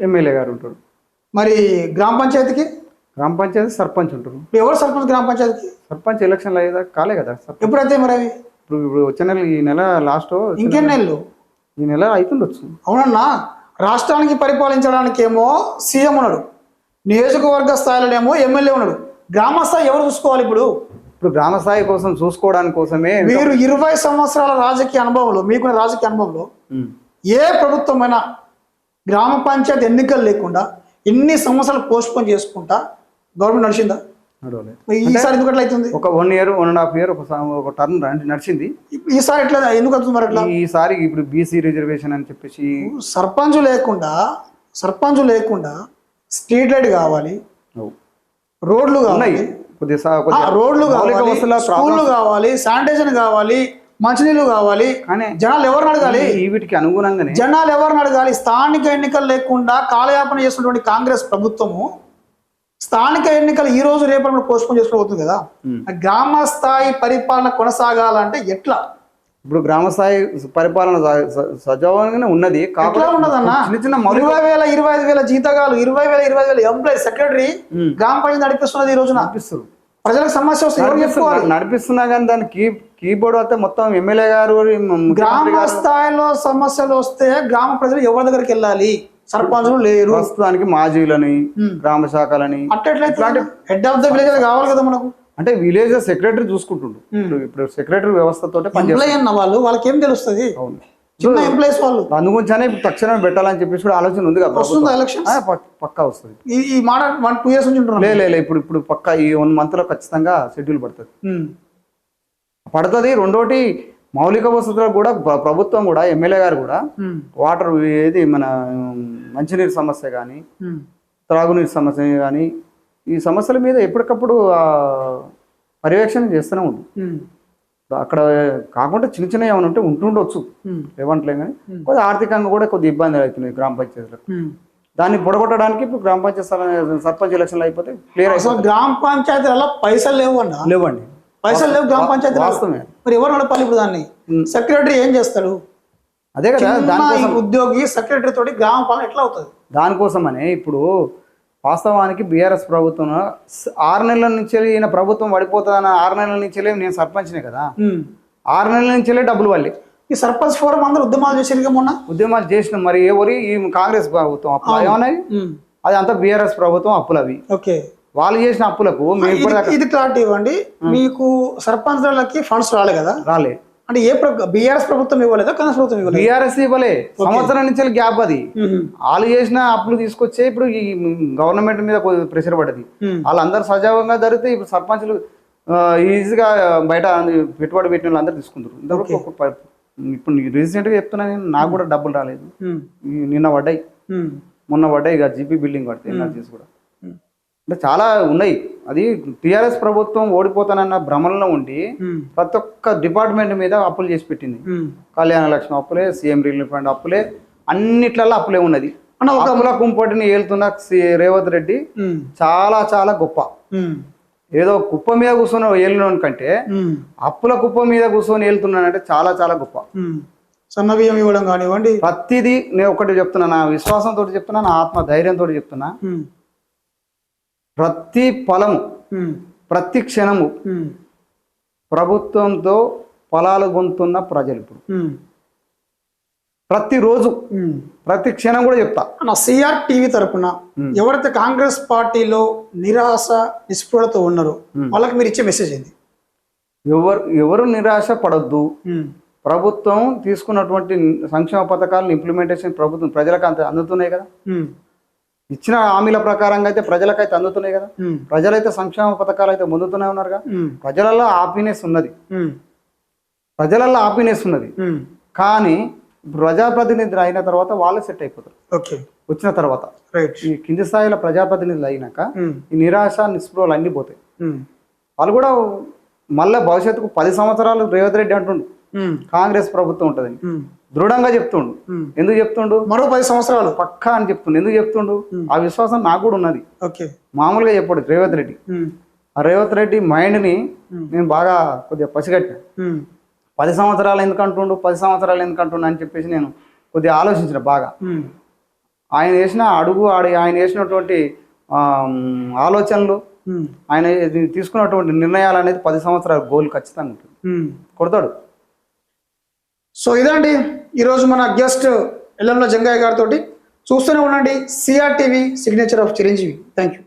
ఎమ్మెల్యే గారు ఉంటారు. మరి గ్రామ పంచాయతీకి? గ్రామ పంచాయతీ సర్పంచ్ ఉంటారు. ఎవరు సర్పంచ్ గ్రామ పంచాయతీకి? సర్పంచ్ ఎలక్షన్లు అయ్యేదా కాలే కదా. ఎప్పుడైతే మరి అవి? ఇప్పుడు వచ్చే నెల, ఈ నెల లాస్ట్, ఇంకెన్ని నెలలు? ఈ నెల అవుతుండొచ్చు. అవునన్నా. రాష్ట్రానికి పరిపాలించడానికి ఏమో సీఎం ఉన్నాడు, నియోజకవర్గ స్థాయిలోనేమో ఎమ్మెల్యే ఉన్నాడు. గ్రామ స్థాయి ఎవరు చూసుకోవాలి? ఇప్పుడు గ్రామ స్థాయి కోసం చూసుకోవడానికి కోసమే మీరు 20 సంవత్సరాల రాజకీయ అనుభవంలో, మీకున్న రాజకీయ అనుభవంలో ఏ ప్రభుత్వమైనా గ్రామ పంచాయతీ ఎన్నికలు లేకుండా ఎన్ని సంవత్సరాలు పోస్ట్ పోన్ చేసుకుంటా గవర్నమెంట్ నడిచిందా? ఈసారి ఎందుకు అట్లా అవుతుంది? ఒక 1 year 1.5 year ఒక టర్మ్ నడిచింది. ఈసారి ఎట్లా ఎందుకు అవుతుంది మరి అట్లా? ఈసారి ఇప్పుడు బీసీ రిజర్వేషన్ అని చెప్పేసి సర్పంచ్ లేకుండా స్ట్రీట్ లైట్ కావాలి, రోడ్లు కావాలి, స్కూళ్ళు కావాలి, శానిటైజేషన్ కావాలి, మంచినీళ్ళు కావాలి. కానీ జనాలు ఎవరిని అడగాలి? వీటికి అనుగుణంగానే జనాలు ఎవరిని అడగాలి? స్థానిక ఎన్నికలు లేకుండా కాలయాపన చేస్తున్నటువంటి కాంగ్రెస్ ప్రభుత్వము స్థానిక ఎన్నికలు ఈ రోజు రేపు పోస్ట్పోన్ చేసుకోబోతుంది కదా. గ్రామ స్థాయి పరిపాలన కొనసాగాలంటే ఎట్లా? ఇప్పుడు గ్రామ స్థాయి పరిపాలన సజావుగానే ఉన్నది. ఉన్నదన్న 20,000 25,000 జీతగాలు, 20,000 ఎంప్లాయీ, సెక్రటరీ గ్రామ పంచాయతీ నడిపిస్తున్నది. ఈ రోజు నడిపిస్తుంది. ప్రజలకు సమస్య వస్తుంది, నడిపిస్తున్నా కానీ దానికి కీబోర్డ్ అయితే మొత్తం ఎమ్మెల్యే గారు. గ్రామ స్థాయిలో సమస్యలు వస్తే గ్రామ ప్రజలు ఎవరి దగ్గరికి వెళ్ళాలి? సర్పంచులు లేరు. ప్రస్తుతానికి మాజీలని, గ్రామ శాఖలని, అట్లయితే హెడ్ ఆఫ్ ద విలేజ్ కావాలి కదా మనకు. అంటే విలేజ్ సెక్రటరీ చూసుకుంటుండు. ఇప్పుడు సెక్రటరీ వ్యవస్థతో వాళ్ళకి ఏం తెలుస్తుంది? చిన్న ఎంప్లాయీస్ వాళ్ళు. అందుగురించనే తక్షణమే పెట్టాలని చెప్పేసి కూడా ఆలోచన ఉంది కదా. వస్తుందా ఎలక్షన్? పక్కా వస్తుంది. ఈ మాట 1-2 years నుంచి ఉంటున్నాం. లే ఇప్పుడు పక్కా ఈ 1 month లో ఖచ్చితంగా షెడ్యూల్ పడుతుంది. రెండోటి మౌలిక వసతులకు కూడా ప్రభుత్వం కూడా, ఎమ్మెల్యే గారు కూడా వాటర్, ఏది మన మంచినీరు సమస్య కానీ, త్రాగునీరు సమస్య కానీ, ఈ సమస్యల మీద ఎప్పటికప్పుడు పర్యవేక్షణ చేస్తూనే ఉంటుంది. అక్కడ కాకుండా చిన్న చిన్న ఏమైనా ఉంటే ఉంటుండొచ్చు, ఏమంటలే కానీ కొద్దిగా ఆర్థికంగా కూడా కొద్దిగా ఇబ్బందులు అవుతున్నాయి గ్రామ పంచాయతీలకు. దాన్ని పొడగొట్టడానికి ఇప్పుడు గ్రామ పంచాయతీ సర్పంచ్ ఎలక్షన్లు అయిపోతే క్లియర్ అయిపోతుంది. గ్రామ పంచాయతీలలో పైసలు లేవండి. పైసలు లేవు గ్రామ పంచాయతీ. వాస్తవమే. మరి ఎవరు నడపాలి ఇప్పుడు దాన్ని? సెక్రటరీ ఏం చేస్తాడు? అదే కదా, దానికోసం ఉద్యోగి సెక్రటరీ తోటి గ్రామ పాలన ఎట్లా అవుతుంది? దానికోసమనే ఇప్పుడు వాస్తవానికి బీఆర్ఎస్ ప్రభుత్వం 6 నెలల నుంచి ఈయన ప్రభుత్వం పడిపోతుందని 6 నెలల నుంచి నేను సర్పంచ్నే కదా, 6 నెలల నుంచే డబ్బులు వాళ్ళే. ఈ సర్పంచ్ ఫోరం అందరూ ఉద్యమాలు చేసి మొన్న ఉద్యమాలు చేసిన మరి ఎవరి ఈ కాంగ్రెస్ ప్రభుత్వం అప్పులు ఏమన్నాయి? అది అంతా బీఆర్ఎస్ ప్రభుత్వం అప్పులు అవి. ఓకే, వాళ్ళు చేసిన అప్పులకు ఇది క్లారిటీ ఇవ్వండి. మీకు సర్పంచ్లకి ఫండ్స్ రాలే కదా? రాలే. అంటే బీఆర్ఎస్ ప్రభుత్వం ఇవ్వలేదా కాంగ్రెస్ ప్రభుత్వం ఇవ్వలేదు? బీఆర్ఎస్ ఇవ్వలే, సంవత్సరం నుంచి గ్యాప్ అది. వాళ్ళు చేసిన అప్పులు తీసుకొచ్చే ఇప్పుడు ఈ గవర్నమెంట్ మీద ప్రెషర్ పడ్డది. వాళ్ళందరూ సజావుగా జరిగితే ఇప్పుడు సర్పంచులు ఈజీగా బయట పెట్టుబడి పెట్టిన వాళ్ళు అందరూ తీసుకుంటారు. ఇంతవరకు ఇప్పుడు రీసెంట్గా చెప్తున్నా నేను, నాకు కూడా డబ్బులు రాలేదు. నిన్న పడ్డాయి, మొన్న పడ్డాయి. ఇక జీపీ బిల్డింగ్ పడతాయి ఎన్ఆర్జీస్ కూడా. అంటే చాలా ఉన్నాయి. అది టీఆర్ఎస్ ప్రభుత్వం ఓడిపోతానన్న భ్రమలో ఉండి ప్రతి ఒక్క డిపార్ట్మెంట్ మీద అప్పులు చేసి పెట్టింది. కళ్యాణ లక్ష్మి అప్పులే, సీఎం రిలీఫ్ ఫండ్ అప్పులే, అన్నిట్లలో అప్పులే ఉన్నది. ఒక అప్పుల కుంపటిని ఏలుతున్న రేవంత్ రెడ్డి చాలా చాలా గొప్ప. ఏదో కుప్ప మీద కూర్చొని ఏలిన కంటే అప్పుల కుప్ప మీద కూర్చొని ఏలుతున్నానంటే చాలా చాలా గొప్ప. సన్నబియ్యం ఇవ్వడం కానివ్వండి, ప్రతిదీ నేను ఒకటి చెప్తున్నా, నా విశ్వాసంతో చెప్తున్నా, నా ఆత్మ ధైర్యంతో చెప్తున్నా. ప్రతి ఫలము, ప్రతి క్షణము ప్రభుత్వంతో ఫలాలు పొందుతున్న ప్రజలు ఇప్పుడు ప్రతిరోజు ప్రతి క్షణం కూడా చెప్తా. నా సిఆర్ టీవీ తరపున ఎవరైతే కాంగ్రెస్ పార్టీలో నిరాశ నిస్పృహతో ఉన్నారో వాళ్ళకి మీరు ఇచ్చే మెసేజ్ ఏంది? ఎవరు నిరాశ పడొద్దు. ప్రభుత్వం తీసుకున్నటువంటి సంక్షేమ పథకాలను ఇంప్లిమెంటేషన్ ప్రభుత్వం ప్రజలకు అంత అందుతున్నాయి కదా. ఇచ్చిన హామీల ప్రకారంగా అయితే ప్రజలకైతే అందుతున్నాయి కదా. ప్రజలైతే సంక్షేమ పథకాలు అయితే పొందుతూనే ఉన్నారుగా. ప్రజలలో హ్యాపీనెస్ ఉన్నది, ప్రజలలో హ్యాపీనెస్ ఉన్నది. కానీ ప్రజాప్రతినిధులు అయిన తర్వాత వాళ్ళే సెట్ అయిపోతారు. వచ్చిన తర్వాత ఈ కింది స్థాయిలో ప్రజాప్రతినిధులు అయినాక ఈ నిరాశ నిస్పృహలు అన్ని పోతాయి. వాళ్ళు కూడా మళ్ళీ భవిష్యత్తుకు 10 సంవత్సరాలు రేవంత్ రెడ్డి అంటుండు కాంగ్రెస్ ప్రభుత్వం ఉంటుందని దృఢంగా చెప్తుండు. ఎందుకు చెప్తుండు? మరో 10 సంవత్సరాలు పక్కా అని చెప్తుండు. ఎందుకు చెప్తుండు? ఆ విశ్వాసం నాకు కూడా ఉన్నది. మామూలుగా చెప్పాడు రేవంత్ రెడ్డి. ఆ రేవంత్ రెడ్డి మైండ్ ని నేను బాగా కొద్దిగా పసిగట్టిన. 10 సంవత్సరాలు ఎందుకు అంటుండు, 10 సంవత్సరాలు ఎందుకు అంటుండు అని చెప్పేసి నేను కొద్దిగా ఆలోచించిన బాగా. ఆయన వేసిన అడుగు, ఆయన వేసినటువంటి ఆలోచనలు, ఆయన తీసుకున్నటువంటి నిర్ణయాలు అనేది 10 సంవత్సరాల గోల్ ఖచ్చితంగా ఉంటుంది, కొడతాడు. సో ఇదండి ఈరోజు మన గెస్ట్ ఎల్లంలో జంగయ్య గారితో. చూస్తూనే ఉండండి CR TV, signature of Chiranjeevi. Thank you.